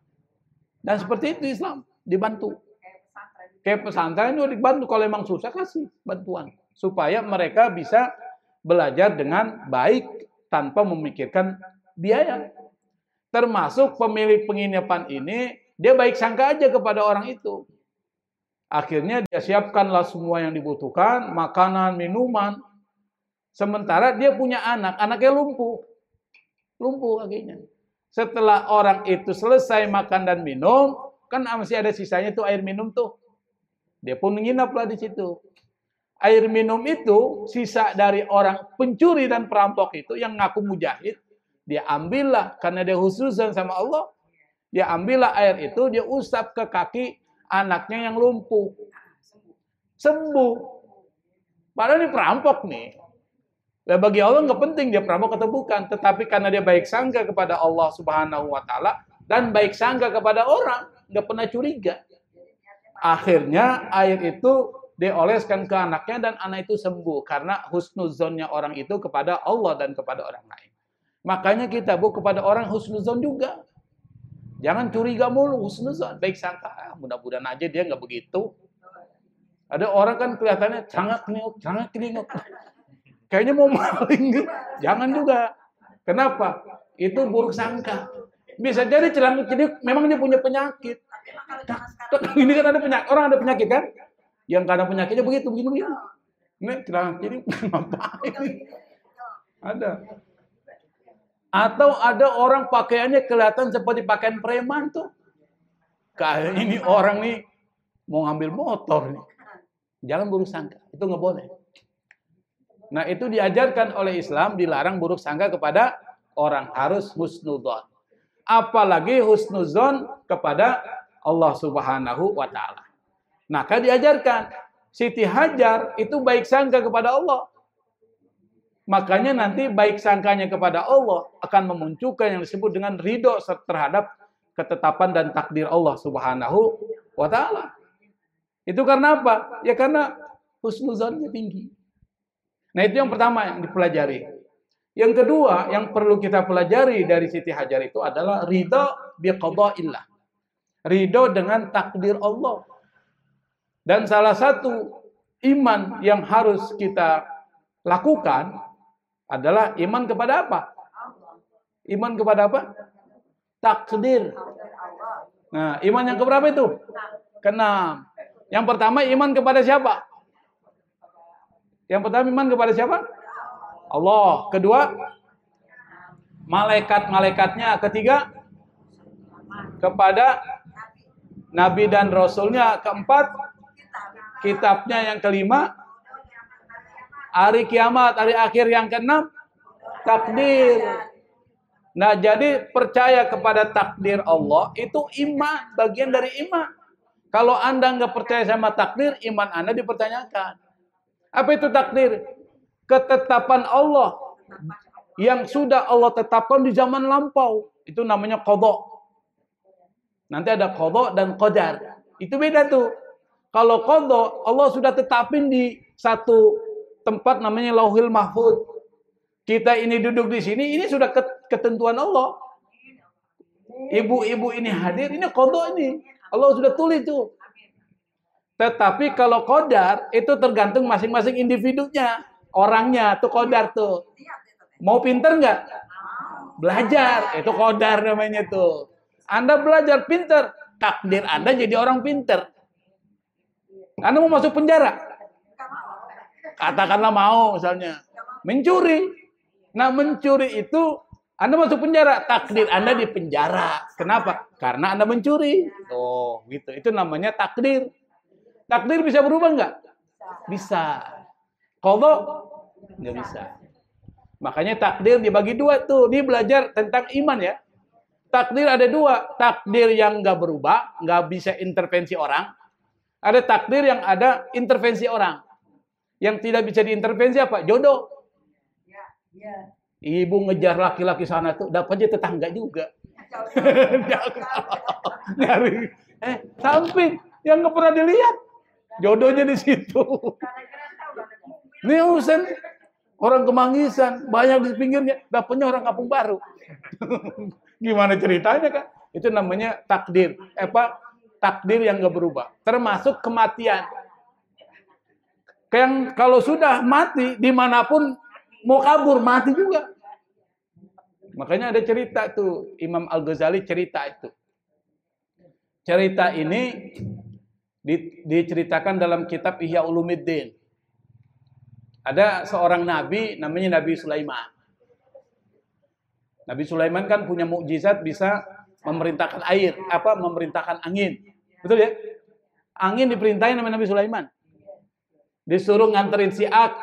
Dan seperti itu Islam. Dibantu. Kayak pesantren itu dibantu. Kalau memang susah kasih bantuan. Supaya mereka bisa belajar dengan baik tanpa memikirkan biaya. Termasuk pemilik penginapan ini, dia baik sangka aja kepada orang itu. Akhirnya dia siapkanlah semua yang dibutuhkan, makanan, minuman. Sementara dia punya anak, anaknya lumpuh. Lumpuh akhirnya. Setelah orang itu selesai makan dan minum, kan masih ada sisanya tuh air minum tuh. Dia pun menginaplah di situ. Air minum itu sisa dari orang pencuri dan perampok itu yang ngaku mujahid. Dia ambillah karena dia husnuzan sama Allah. Dia ambillah air itu, dia usap ke kaki anaknya yang lumpuh. Sembuh. Padahal ini perampok nih. Dan bagi Allah nggak penting dia perampok atau bukan, tetapi karena dia baik sangka kepada Allah Subhanahu wa taala dan baik sangka kepada orang, nggak pernah curiga. Akhirnya air itu dioleskan ke anaknya dan anak itu sembuh karena husnuzonnya orang itu kepada Allah dan kepada orang lain. Makanya kita kepada orang husnuzon juga. Jangan curiga mulu, husnuzon, baik sangka. Mudah-mudahan aja dia nggak begitu. Ada orang kan kelihatannya sangat kelinguk. Kayaknya mau maling. Jangan juga. Kenapa? Itu buruk sangka. Bisa jadi celangkuk memang dia punya penyakit. Ini kan ada penyakit, orang ada penyakit kan? Yang kadang penyakitnya begitu, begini. Ini celangkuk ngapain? Ada. Atau ada orang pakaiannya kelihatan seperti pakaian preman tuh. Kayak ini orang nih mau ngambil motor nih. Jangan buruk sangka, itu nggak boleh. Nah, itu diajarkan oleh Islam, dilarang buruk sangka kepada orang, harus husnudzon. Apalagi husnudzon kepada Allah Subhanahu wa taala. Maka diajarkan Siti Hajar itu baik sangka kepada Allah. Makanya nanti baik sangkanya kepada Allah akan memunculkan yang disebut dengan ridho terhadap ketetapan dan takdir Allah Subhanahu wa taala. Itu karena apa? Ya karena husnuzonnya tinggi. Nah, itu yang pertama yang dipelajari. Yang kedua yang perlu kita pelajari dari Siti Hajar itu adalah ridho biqada'illah. Ridho dengan takdir Allah. Dan salah satu iman yang harus kita lakukan adalah iman kepada apa? Iman kepada apa? Takdir. Nah, iman yang keberapa itu? Keenam. Yang pertama iman kepada siapa? Yang pertama iman kepada siapa? Allah. Kedua, malaikat-malaikatnya. Ketiga, kepada Nabi dan Rasulnya. Keempat, kitabnya. Yang kelima, hari kiamat, hari akhir. Yang keenam, takdir. Nah, jadi percaya kepada takdir Allah itu iman, bagian dari iman. Kalau Anda nggak percaya sama takdir, iman Anda dipertanyakan. Apa itu takdir? Ketetapan Allah yang sudah Allah tetapkan di zaman lampau. Itu namanya qadha. Nanti ada qadha dan qadar. Itu beda tuh. Kalau qadha, Allah sudah tetapin di satu tempat namanya Lauhil Mahfuz. Kita ini duduk di sini, ini sudah ketentuan Allah. Ibu-ibu ini hadir, ini qadha ini. Allah sudah tulis itu. Tetapi kalau qadar, itu tergantung masing-masing individunya. Orangnya, itu qadar tuh. Mau pinter nggak? Belajar, itu qadar namanya tuh. Anda belajar pinter, takdir Anda jadi orang pinter. Anda mau masuk penjara? Katakanlah mau misalnya. Mencuri. Nah, mencuri itu Anda masuk penjara, takdir Anda di penjara. Kenapa? Karena Anda mencuri. Oh, gitu. Itu namanya takdir. Takdir bisa berubah nggak? Bisa. Qadha nggak bisa. Makanya takdir dibagi dua tuh. Ini belajar tentang iman ya. Takdir ada dua. Takdir yang nggak berubah, nggak bisa intervensi orang. Ada takdir yang ada intervensi orang. Yang tidak bisa diintervensi apa? Jodoh. Ibu ngejar laki-laki sana tuh, dapatnya tetangga juga. Nyari, samping yang nggak pernah dilihat, jodohnya di situ. Ini urusan orang Kemangisan, banyak di pinggirnya, dapatnya orang Kampung Baru. Gimana ceritanya kan? Itu namanya takdir. Takdir yang nggak berubah. Termasuk kematian. Yang kalau sudah mati dimanapun mau kabur mati juga. Makanya ada cerita tuh, Imam Al-Ghazali cerita itu. Cerita ini diceritakan dalam kitab Ihya Ulumuddin. Ada seorang nabi namanya Nabi Sulaiman. Nabi Sulaiman kan punya mukjizat bisa memerintahkan air, memerintahkan angin. Betul ya? Angin diperintahin sama Nabi Sulaiman. Disuruh nganterin si A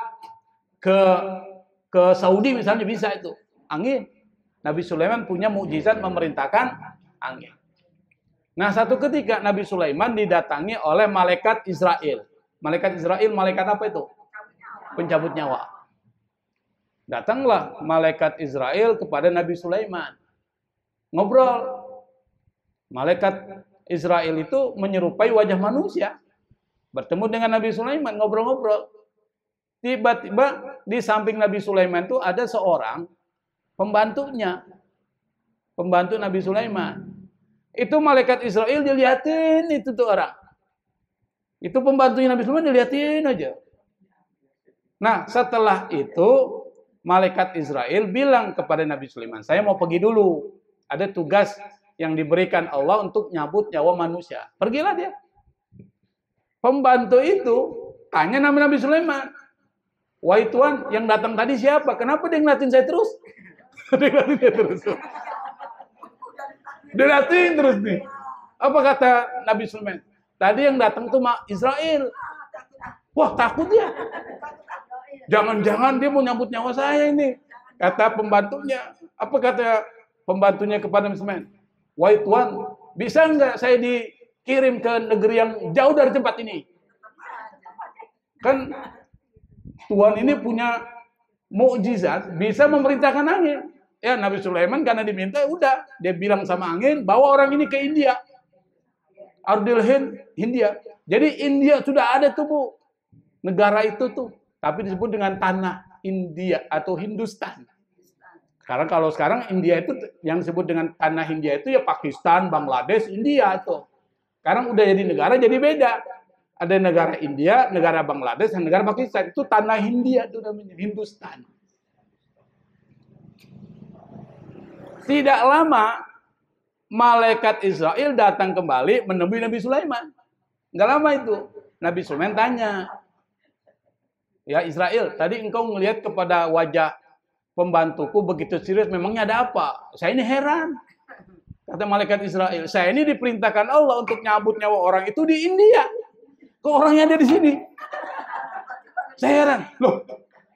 ke Saudi misalnya bisa itu. Angin. Nabi Sulaiman punya mukjizat memerintahkan angin. Nah, satu ketika Nabi Sulaiman didatangi oleh malaikat Israel. Malaikat Israel, malaikat apa itu? Pencabut nyawa. Datanglah malaikat Israel kepada Nabi Sulaiman. Ngobrol. Malaikat Israel itu menyerupai wajah manusia. Bertemu dengan Nabi Sulaiman, ngobrol-ngobrol. Tiba-tiba di samping Nabi Sulaiman itu ada seorang pembantunya. Pembantu Nabi Sulaiman. Itu malaikat Israel dilihatin itu tuh orang. Itu pembantunya Nabi Sulaiman dilihatin aja. Nah, setelah itu malaikat Israel bilang kepada Nabi Sulaiman, "Saya mau pergi dulu. Ada tugas yang diberikan Allah untuk nyabut nyawa manusia." Pergilah dia. Pembantu itu tanya nama Nabi Sulaiman. "Wahai Tuan, yang datang tadi siapa? Kenapa dia ngeliatin saya terus?" Dia ngeliatin dia terus. Dia ngeliatin terus nih. Apa kata Nabi Sulaiman? Tadi yang datang tuh Israel. Wah, takut dia. Jangan-jangan dia mau nyambut nyawa saya ini. Kata pembantunya. Apa kata pembantunya kepada Nabi Sulaiman? "Wahai Tuan, bisa nggak saya dikirim ke negeri yang jauh dari tempat ini?" Kan Tuhan ini punya mukjizat, bisa memerintahkan angin. Ya, Nabi Sulaiman karena diminta, udah. Dia bilang sama angin, bawa orang ini ke India. Ardil Hind, India. Jadi India sudah ada tuh, Bu. Negara itu tuh. Tapi disebut dengan tanah India atau Hindustan. Kalau sekarang India itu, yang disebut dengan tanah India itu ya Pakistan, Bangladesh, India tuh. Sekarang udah jadi negara, jadi beda. Ada negara India, negara Bangladesh, dan negara Pakistan. Itu tanah India itu namanya, Hindustan. Tidak lama malaikat Israel datang kembali menemui Nabi Sulaiman. Enggak lama itu. Nabi Sulaiman tanya, "Ya Israel, tadi engkau melihat kepada wajah pembantuku begitu serius, memangnya ada apa?" "Saya ini heran." Kata malaikat Israel, "Saya ini diperintahkan Allah untuk nyabut nyawa orang itu di India. Kok orangnya ada di sini?" Saya heran. Loh,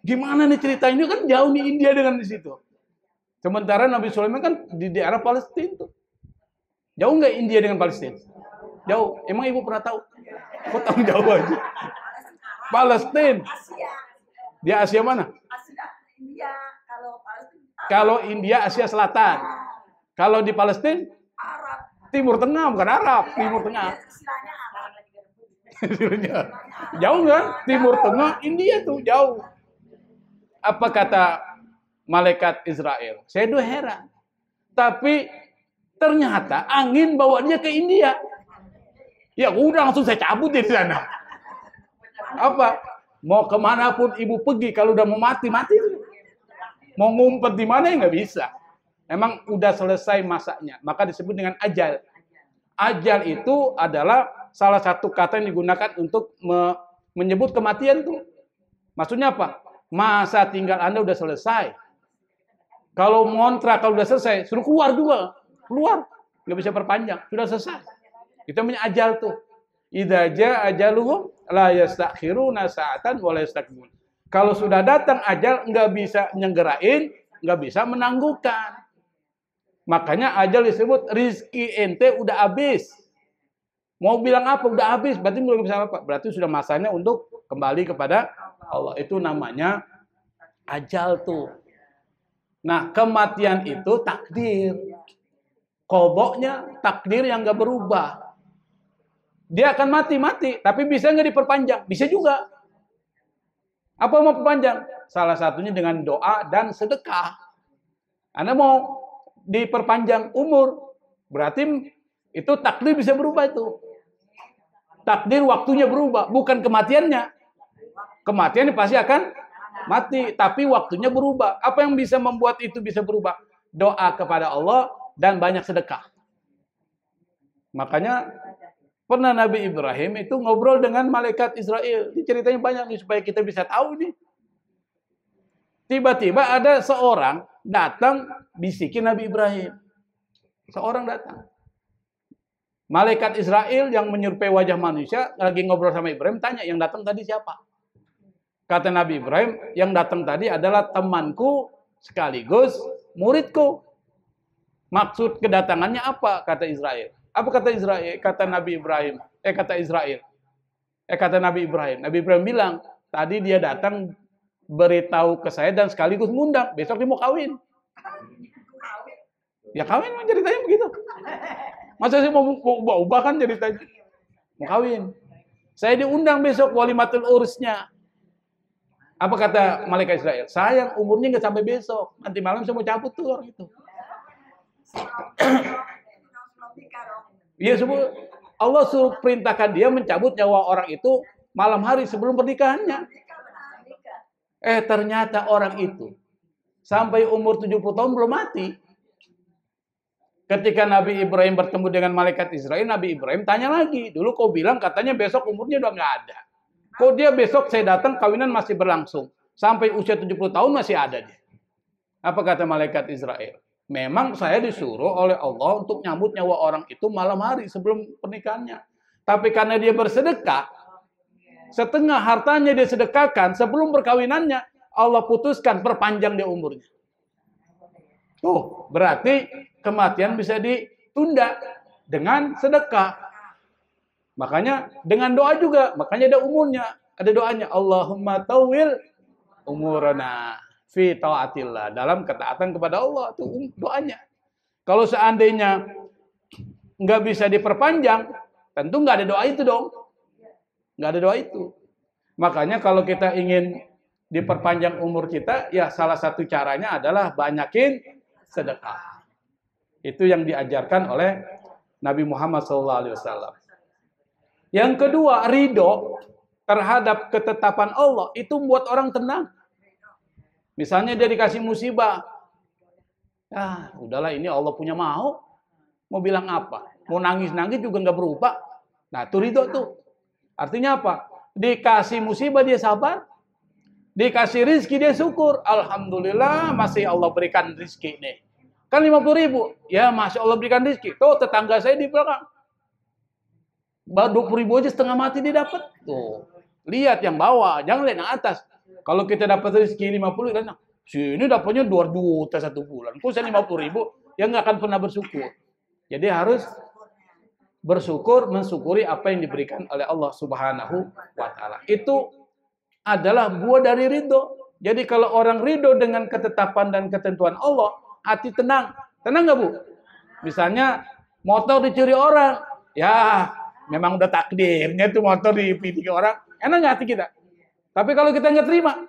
gimana nih cerita ini, kan jauh di India dengan di situ. Sementara Nabi Sulaiman kan di daerah Palestina tuh. Jauh nggak India dengan Palestina? Jauh. Emang ibu pernah tahu? Kok tahu jauh aja? Palestina. Di Asia mana? Asia, India, kalau Palestina. Kalau India Asia Selatan. Kalau di Palestina Arab. Timur Tengah, bukan Arab, Timur Tengah. Istilahnya Arab. Jauh kan? Timur Tengah, India tuh jauh. Apa kata malaikat Israel? Saya tuh heran. Tapi ternyata angin bawa dia ke India. Ya udah langsung saya cabut dari sana. Apa? Mau kemanapun ibu pergi, kalau udah mau mati, mati. Mau ngumpet di mana ya nggak bisa. Emang udah selesai masanya. Maka disebut dengan ajal. Ajal itu adalah salah satu kata yang digunakan untuk menyebut kematian tuh. Maksudnya apa? Masa tinggal Anda udah selesai. Kalau ngontrak kalau udah selesai, suruh keluar juga. Keluar. Nggak bisa perpanjang. Sudah selesai. Itu namanya ajal tuh. Idza jaa ajaluhum la yastakhiruna sa'atan wa la yastaqdimun. Kalau sudah datang ajal, nggak bisa nyenggerain, nggak bisa menangguhkan. Makanya ajal disebut rizki ente udah habis. Mau bilang apa? Udah habis. Berarti belum bisa apa? Berarti sudah masanya untuk kembali kepada Allah. Itu namanya ajal tuh. Nah, kematian itu takdir. Qadanya takdir yang nggak berubah. Dia akan mati, tapi bisa nggak diperpanjang? Bisa juga. Apa mau perpanjang? Salah satunya dengan doa dan sedekah. Anda mau diperpanjang umur, berarti itu takdir bisa berubah itu. Takdir waktunya berubah, bukan kematiannya. Kematian pasti akan mati, tapi waktunya berubah. Apa yang bisa membuat itu bisa berubah? Doa kepada Allah dan banyak sedekah. Makanya pernah Nabi Ibrahim itu ngobrol dengan malaikat Israel. Ini ceritanya banyak nih supaya kita bisa tahu nih. Tiba-tiba ada seorang datang bisikin Nabi Ibrahim. Seorang datang. Malaikat Israel yang menyerupai wajah manusia lagi ngobrol sama Ibrahim, tanya, yang datang tadi siapa? Kata Nabi Ibrahim, yang datang tadi adalah temanku sekaligus muridku. Maksud kedatangannya apa? Kata Israel. Apa kata Israel? Kata Nabi Ibrahim. Kata Israel. Kata Nabi Ibrahim. Nabi Ibrahim bilang, tadi dia datang beritahu ke saya dan sekaligus ngundang. Besok dia mau kawin. Ya kawin ceritanya begitu. Masa sih mau ubah-ubah kan ceritanya. Mau kawin. Saya diundang besok walimatul urusnya. Apa kata malaikat Israel? Sayang umurnya nggak sampai besok. Nanti malam saya mau cabut tuh orang itu. Iya, semua Allah suruh perintahkan dia mencabut nyawa orang itu malam hari sebelum pernikahannya. Ternyata orang itu sampai umur 70 tahun belum mati. Ketika Nabi Ibrahim bertemu dengan malaikat Israel, Nabi Ibrahim tanya lagi. Dulu kau bilang katanya besok umurnya udah nggak ada. Kok dia besok saya datang kawinan masih berlangsung. Sampai usia 70 tahun masih ada dia. Apa kata malaikat Israel? Memang saya disuruh oleh Allah untuk nyambut nyawa orang itu malam hari sebelum pernikahannya. Tapi karena dia bersedekah, setengah hartanya dia sedekahkan sebelum perkawinannya, Allah putuskan perpanjang dia umurnya. Tuh, berarti kematian bisa ditunda dengan sedekah. Makanya dengan doa juga, makanya ada umurnya, ada doanya. Allahumma tawil umurana fi taatillah, dalam ketaatan kepada Allah, itu doanya. Kalau seandainya nggak bisa diperpanjang, tentu nggak ada doa itu dong. Nggak ada doa itu. Makanya kalau kita ingin diperpanjang umur kita, ya salah satu caranya adalah banyakin sedekah. Itu yang diajarkan oleh Nabi Muhammad SAW. Yang kedua, ridho terhadap ketetapan Allah itu membuat orang tenang. Misalnya dia dikasih musibah, Udahlah ini Allah punya mau bilang apa? Mau nangis-nangis juga nggak berubah. Nah, itu ridho tuh. Artinya apa? Dikasih musibah dia sabar, dikasih rizki dia syukur. Alhamdulillah masih Allah berikan rizki nih. Kan 50.000. Ya, masya Allah berikan rizki. Tuh tetangga saya di belakang. Baru 20.000 aja setengah mati dia dapat. Tuh. Lihat yang bawah, jangan lihat yang atas. Kalau kita dapat rezeki 50, dan sini dapatnya 2 juta satu bulan. Kok saya 50.000, ya nggak akan pernah bersyukur. Jadi harus bersyukur, mensyukuri apa yang diberikan oleh Allah Subhanahu wa Ta'ala. Itu adalah buah dari ridho. Jadi kalau orang ridho dengan ketetapan dan ketentuan Allah, hati tenang. Tenang nggak, Bu? Misalnya motor dicuri orang, ya memang udah takdirnya tuh motor dipilih orang. Enak nggak hati kita? Tapi kalau kita nggak terima,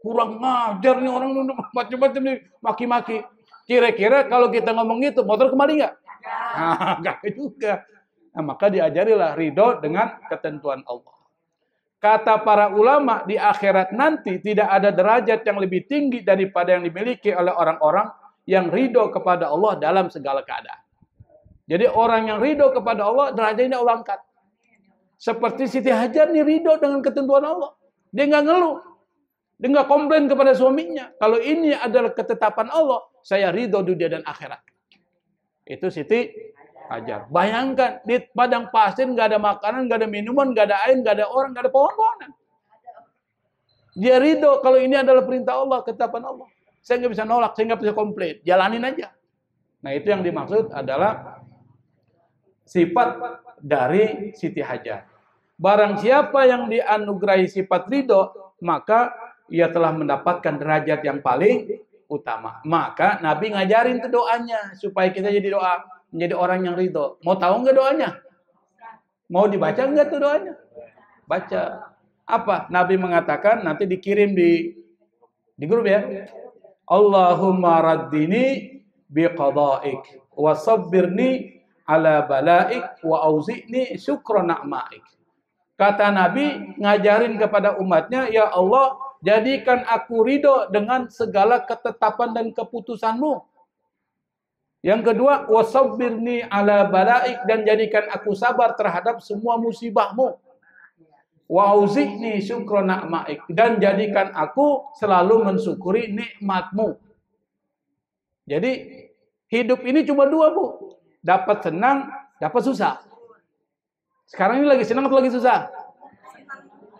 kurang ngajar nih orang, macam-macam nih, maki-maki. Kira-kira kalau kita ngomong gitu, motor kembali nggak? Nah, nggak juga. Nah, maka diajarilah ridho dengan ketentuan Allah. Kata para ulama, di akhirat nanti tidak ada derajat yang lebih tinggi daripada yang dimiliki oleh orang-orang yang ridho kepada Allah dalam segala keadaan. Jadi orang yang ridho kepada Allah, derajatnya Allah angkat. Seperti Siti Hajar nih ridho dengan ketentuan Allah. Dia nggak ngeluh. Dia nggak komplain kepada suaminya. Kalau ini adalah ketetapan Allah, saya ridho dunia dan akhirat. Itu Siti Hajar. Bayangkan, di padang pasir nggak ada makanan, nggak ada minuman, nggak ada air, nggak ada orang, nggak ada pohon-pohonan. Dia ridho kalau ini adalah perintah Allah, ketetapan Allah. Saya nggak bisa nolak, saya nggak bisa komplain. Jalanin aja. Nah, itu yang dimaksud adalah sifat dari Siti Hajar. Barang siapa yang dianugerahi sifat ridho, maka ia telah mendapatkan derajat yang paling utama. Maka Nabi ngajarin tuh doanya supaya kita jadi doa, menjadi orang yang ridho. Mau tahu nggak doanya? Mau dibaca nggak tuh doanya? Baca. Apa? Nabi mengatakan, nanti dikirim di grup ya. Allahumma raddini biqada'ik wa sabbirni ala balaik wa auzi'ni syukra na'maik. Kata Nabi ngajarin kepada umatnya, ya Allah, jadikan aku ridho dengan segala ketetapan dan keputusanmu. Yang kedua, wa sabbirni ala balaik, dan jadikan aku sabar terhadap semua musibahmu. Wa auzi'ni syukra na'maik, dan jadikan aku selalu mensyukuri nikmatmu. Jadi hidup ini cuma dua, Bu. Dapat senang, dapat susah. Sekarang ini lagi senang atau lagi susah?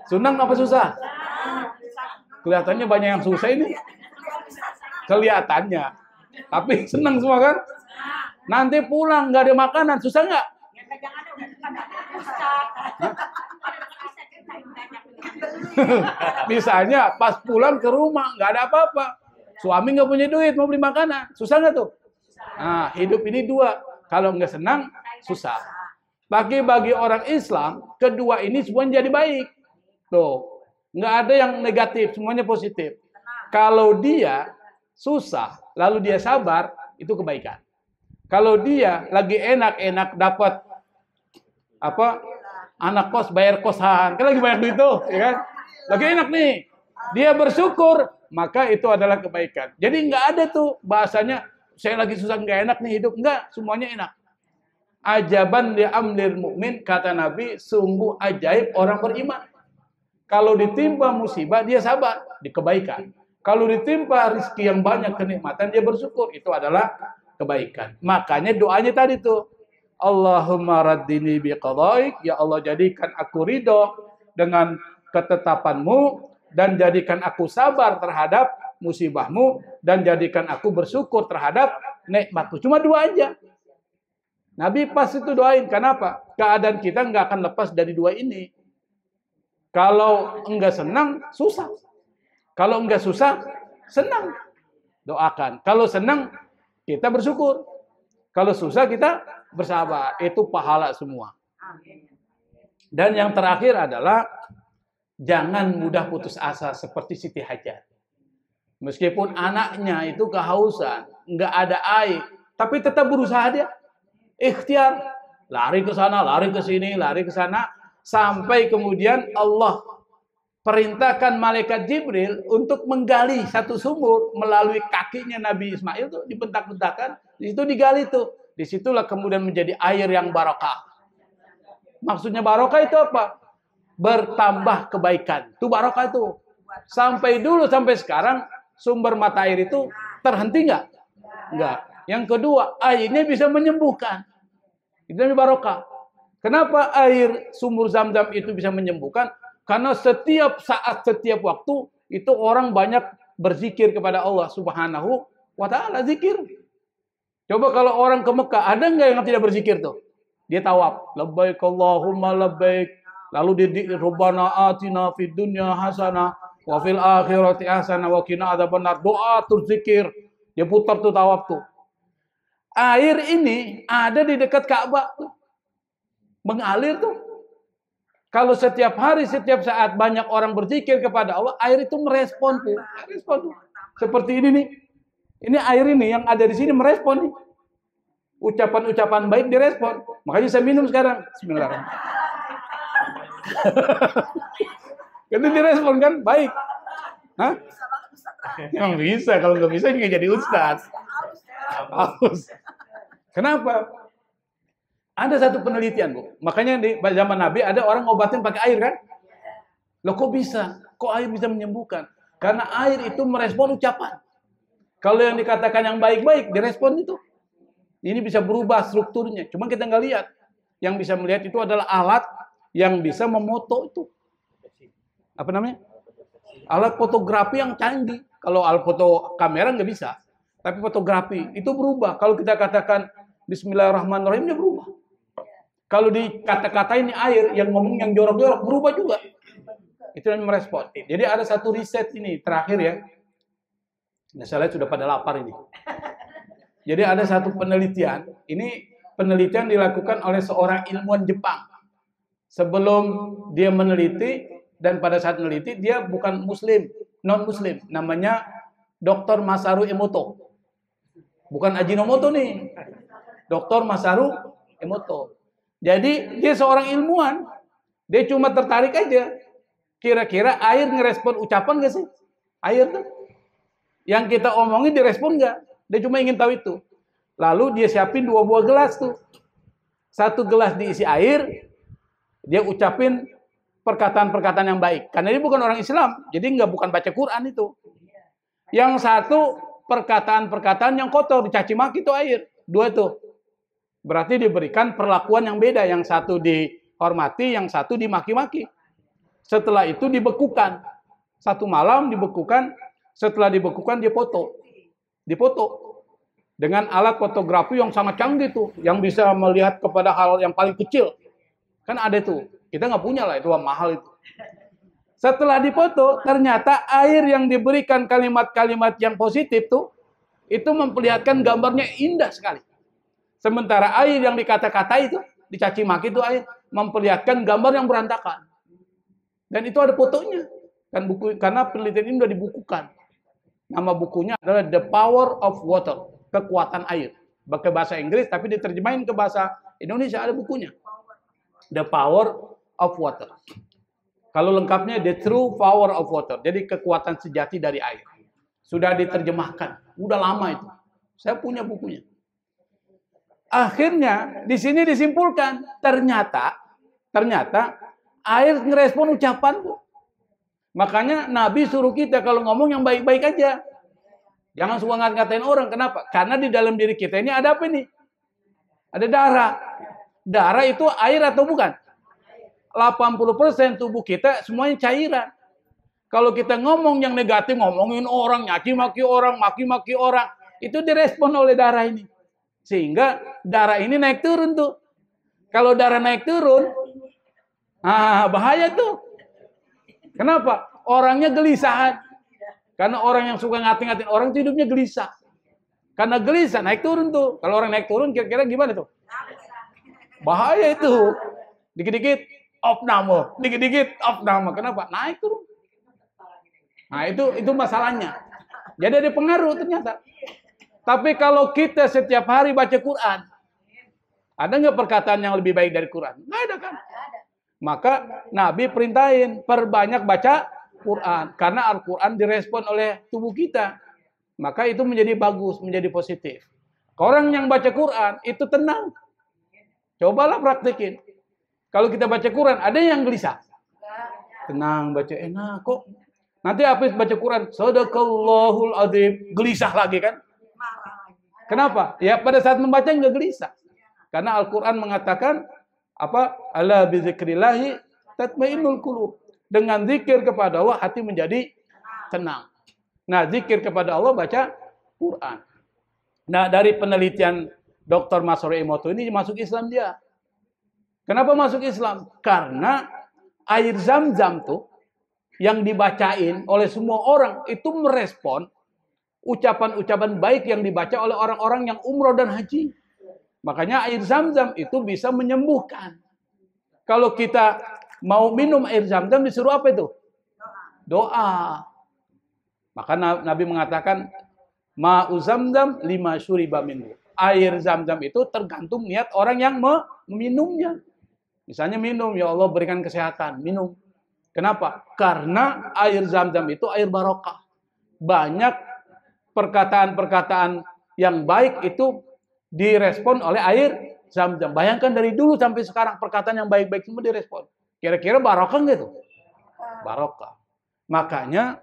Senang apa susah? Kelihatannya banyak yang susah ini. Kelihatannya. Tapi senang semua kan? Nanti pulang nggak ada makanan, susah nggak? Misalnya pas pulang ke rumah nggak ada apa-apa. Suami nggak punya duit, mau beli makanan. Susah nggak tuh? Nah, hidup ini dua. Kalau nggak senang, susah. Bagi orang Islam, kedua ini semuanya jadi baik. Tuh, nggak ada yang negatif, semuanya positif. Kalau dia susah, lalu dia sabar, itu kebaikan. Kalau dia lagi enak-enak dapat apa? Anak kos bayar kosan, kan lagi banyak duit tuh, ya kan? Lagi enak nih, dia bersyukur, maka itu adalah kebaikan. Jadi nggak ada tuh bahasanya saya lagi susah nggak enak nih hidup, nggak, semuanya enak. Ajaban li amril mukmin, kata Nabi, sungguh ajaib orang beriman. Kalau ditimpa musibah dia sabar, di kebaikan. Kalau ditimpa rezeki yang banyak, kenikmatan, dia bersyukur, itu adalah kebaikan. Makanya doanya tadi tuh, Allahumma raddini biqadaik, ya Allah jadikan aku ridho dengan ketetapanmu, dan jadikan aku sabar terhadap musibahmu, dan jadikan aku bersyukur terhadap nikmatmu. Cuma dua aja. Nabi pas itu doain. Kenapa? Keadaan kita nggak akan lepas dari dua ini. Kalau enggak senang, susah. Kalau enggak susah, senang. Doakan. Kalau senang, kita bersyukur. Kalau susah, kita bersabar. Itu pahala semua. Dan yang terakhir adalah jangan mudah putus asa seperti Siti Hajar. Meskipun anaknya itu kehausan, nggak ada air, tapi tetap berusaha dia. Ikhtiar, lari ke sana, lari ke sini, lari ke sana, sampai kemudian Allah perintahkan malaikat Jibril untuk menggali satu sumur melalui kakinya Nabi Ismail tuh dibentak-bentakan, di situ digali tuh. Disitulah kemudian menjadi air yang barokah. Maksudnya barokah itu apa? Bertambah kebaikan. Itu barokah itu. Sampai sekarang sumber mata air itu terhenti nggak? Enggak. Yang kedua, airnya bisa menyembuhkan. Itu namanya barokah. Kenapa air sumur Zam-Zam itu bisa menyembuhkan? Karena setiap saat, setiap waktu itu orang banyak berzikir kepada Allah Subhanahu wa Ta'ala, zikir. Coba kalau orang ke Mekah, ada nggak yang tidak berzikir tuh? Dia tawaf, labbaik Allahumma labbaik. Lalu dia Rabbana atina fid dunya hasanah wa fil akhirati hasanah wa qina adzabannar. Doa terus zikir. Dia putar tuh tawaf tuh. Air ini ada di dekat Ka'bah tuh. Mengalir tuh. Kalau setiap hari, setiap saat banyak orang berzikir kepada Allah, air itu merespon tuh. Merespon tuh. Seperti ini nih. Ini air ini yang ada di sini merespon nih. Ucapan-ucapan baik direspon. Makanya saya minum sekarang. Bismillahirrahmanirrahim. Itu direspon kan? Baik. Hah? Yang bisa. Kalau nggak bisa nggak jadi ustaz. Haus. Kenapa? Ada satu penelitian, Bu. Makanya di zaman Nabi ada orang ngobatin pakai air kan? Loh kok bisa? Kok air bisa menyembuhkan? Karena air itu merespon ucapan. Kalau yang dikatakan yang baik-baik, direspon itu. Ini bisa berubah strukturnya. Cuma kita nggak lihat. Yang bisa melihat itu adalah alat yang bisa memoto itu. Apa namanya? Alat fotografi yang canggih. Kalau alat foto kamera nggak bisa. Tapi fotografi itu berubah. Kalau kita katakan Bismillahirrahmanirrahim, dia berubah. Kalau di kata-kata ini air, yang ngomong yang jorok-jorok, berubah juga. Itu yang merespon. Jadi ada satu riset ini, terakhir ya. Nah, saya lihat sudah pada lapar ini. Jadi ada satu penelitian. Ini penelitian dilakukan oleh seorang ilmuwan Jepang. Sebelum dia meneliti, dan pada saat meneliti, dia bukan muslim, non-muslim. Namanya Dr. Masaru Emoto. Bukan Ajinomoto nih. Dr. Masaru Emoto. Jadi dia seorang ilmuwan. Dia cuma tertarik aja. Kira-kira air ngerespon ucapan gak sih? Air tuh. Yang kita omongin direspon gak? Dia cuma ingin tahu itu. Lalu dia siapin 2 buah gelas tuh. 1 gelas diisi air. Dia ucapin perkataan-perkataan yang baik. Karena dia bukan orang Islam. Jadi bukan baca Quran itu. Yang satu perkataan-perkataan yang kotor. Dicaci maki itu air. 2 tuh. Berarti diberikan perlakuan yang beda. Yang satu dihormati, yang satu dimaki-maki. Setelah itu dibekukan. 1 malam dibekukan. Setelah dibekukan dipoto. Dengan alat fotografi yang sangat canggih tuh. Yang bisa melihat kepada hal yang paling kecil. Kan ada tuh. Kita nggak punya lah, itu mahal itu. Setelah dipoto, ternyata air yang diberikan kalimat-kalimat yang positif tuh. Itu memperlihatkan gambarnya indah sekali. Sementara air yang dikata-kata itu, dicaci maki itu air, memperlihatkan gambar yang berantakan. Dan itu ada fotonya. Karena penelitian ini sudah dibukukan. Nama bukunya adalah The Power of Water. Kekuatan air. Pakai bahasa Inggris, tapi diterjemahin ke bahasa Indonesia, ada bukunya. The Power of Water. Kalau lengkapnya, The True Power of Water. Jadi kekuatan sejati dari air. Sudah diterjemahkan. Udah lama itu. Saya punya bukunya. Akhirnya di sini disimpulkan ternyata air ngerespon ucapan tuh. Makanya Nabi suruh kita kalau ngomong yang baik-baik aja. Jangan suka ngatain orang. Kenapa? Karena di dalam diri kita ini ada apa nih? Ada darah. Darah itu air atau bukan? 80% tubuh kita semuanya cairan. Kalau kita ngomong yang negatif, ngomongin orang, nyaci maki orang, maki-maki orang, itu direspon oleh darah ini. Sehingga darah ini naik turun tuh. Kalau darah naik turun, bahaya tuh. Kenapa? Orangnya gelisahan. Karena orang yang suka ngatin-ngatin orang itu hidupnya gelisah. Karena gelisah naik turun tuh. Kalau orang naik turun kira-kira gimana tuh? Bahaya itu. Dikit-dikit opname, dikit-dikit opname. Kenapa? Naik turun. Nah, itu masalahnya. Jadi ada pengaruh ternyata. Tapi kalau kita setiap hari baca Quran, ada nggak perkataan yang lebih baik dari Quran? Nggak ada kan? Maka Nabi perintahin perbanyak baca Quran. Karena Al-Quran direspon oleh tubuh kita. Maka itu menjadi bagus, menjadi positif. Orang yang baca Quran itu tenang. Cobalah praktekin. Kalau kita baca Quran, ada yang gelisah. Tenang, baca enak kok. Nanti habis baca Quran, Sadaqallahul Adzim, gelisah lagi kan? Kenapa? Ya pada saat membaca enggak gelisah. Karena Al-Quran mengatakan apa? Ala bizikrillahi tatmainnul qulub. Dengan zikir kepada Allah hati menjadi tenang. Nah, zikir kepada Allah baca Quran. Nah, dari penelitian Dr. Masro Emoto ini masuk Islam dia. Kenapa masuk Islam? Karena air Zam-Zam tuh yang dibacain oleh semua orang itu merespon ucapan-ucapan baik yang dibaca oleh orang-orang yang umroh dan haji. Makanya air Zam-Zam itu bisa menyembuhkan. Kalau kita mau minum air Zam-Zam disuruh apa itu? Doa. Maka Nabi mengatakan ma'u Zam-Zam lima syuriba minhu. Air Zam-Zam itu tergantung niat orang yang meminumnya. Misalnya minum, ya Allah berikan kesehatan, minum. Kenapa? Karena air Zam-Zam itu air barokah. Banyak perkataan-perkataan yang baik itu direspon oleh air Zam-Zam. Bayangkan dari dulu sampai sekarang perkataan yang baik-baik semua direspon. Kira-kira barokah gitu? Barokah. Makanya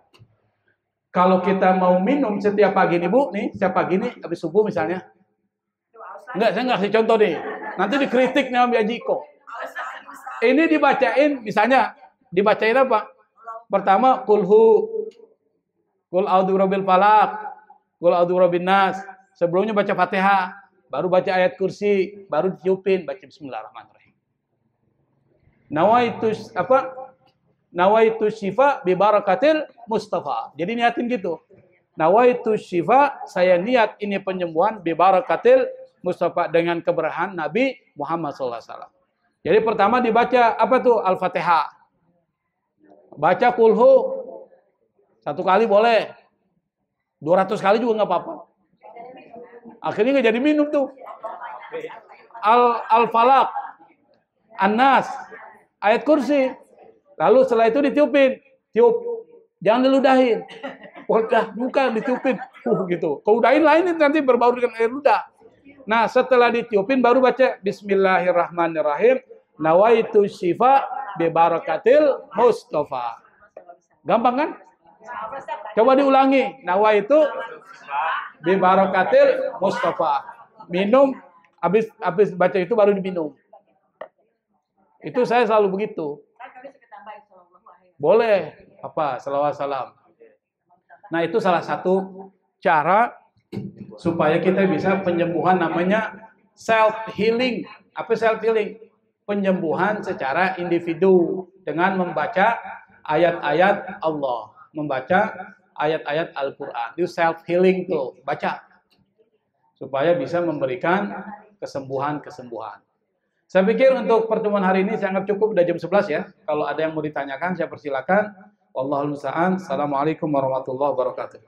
kalau kita mau minum setiap pagi nih Bu, nih setiap pagi nih habis subuh misalnya. Enggak, saya nggak kasih contoh nih. Nanti dikritik nih sama Jiko. Ini dibacain, misalnya dibacain apa? Pertama, kul a'udzu birabbil falaq, kul a'udzu birabbin nas. Sebelumnya baca Fatihah, baru baca ayat kursi, baru ditiupin, baca bismillahirrahmanirrahim. Nawaitu syifa bi barakatil Mustafa. Jadi niatin gitu. Nawaitu syifa, saya niat ini penyembuhan bi barakatil Mustafa dengan keberkahan Nabi Muhammad SAW. Jadi pertama dibaca apa tuh? Al-Fatihah. Baca kulhu. 1 kali boleh. 200 kali juga nggak apa-apa. Akhirnya nggak jadi minum tuh. Al-Falaq. An-Nas. Ayat kursi. Lalu setelah itu ditiupin. Tiup. Jangan diludahin. Udah, bukan ditiupin. Gitu. Kalau udahin lain nanti berbau dengan air ludah. Nah, setelah ditiupin baru baca Bismillahirrahmanirrahim. Nawaitu syifa bi barakatil Mustafa. Gampang kan? Coba diulangi. Nawaitu bi barakatil Mustafa. Minum, habis baca itu baru diminum. Itu saya selalu begitu. Boleh. Apa? Salawat salam. Nah, itu salah satu cara supaya kita bisa penyembuhan namanya self healing. Apa self healing? Penyembuhan secara individu dengan membaca ayat-ayat Allah, membaca ayat-ayat Al-Qur'an. Itu self healing tuh, baca. Supaya bisa memberikan kesembuhan-kesembuhan. Saya pikir untuk pertemuan hari ini saya anggap cukup, udah jam 11 ya. Kalau ada yang mau ditanyakan saya persilakan. Wallahul musta'an. Assalamualaikum warahmatullahi wabarakatuh.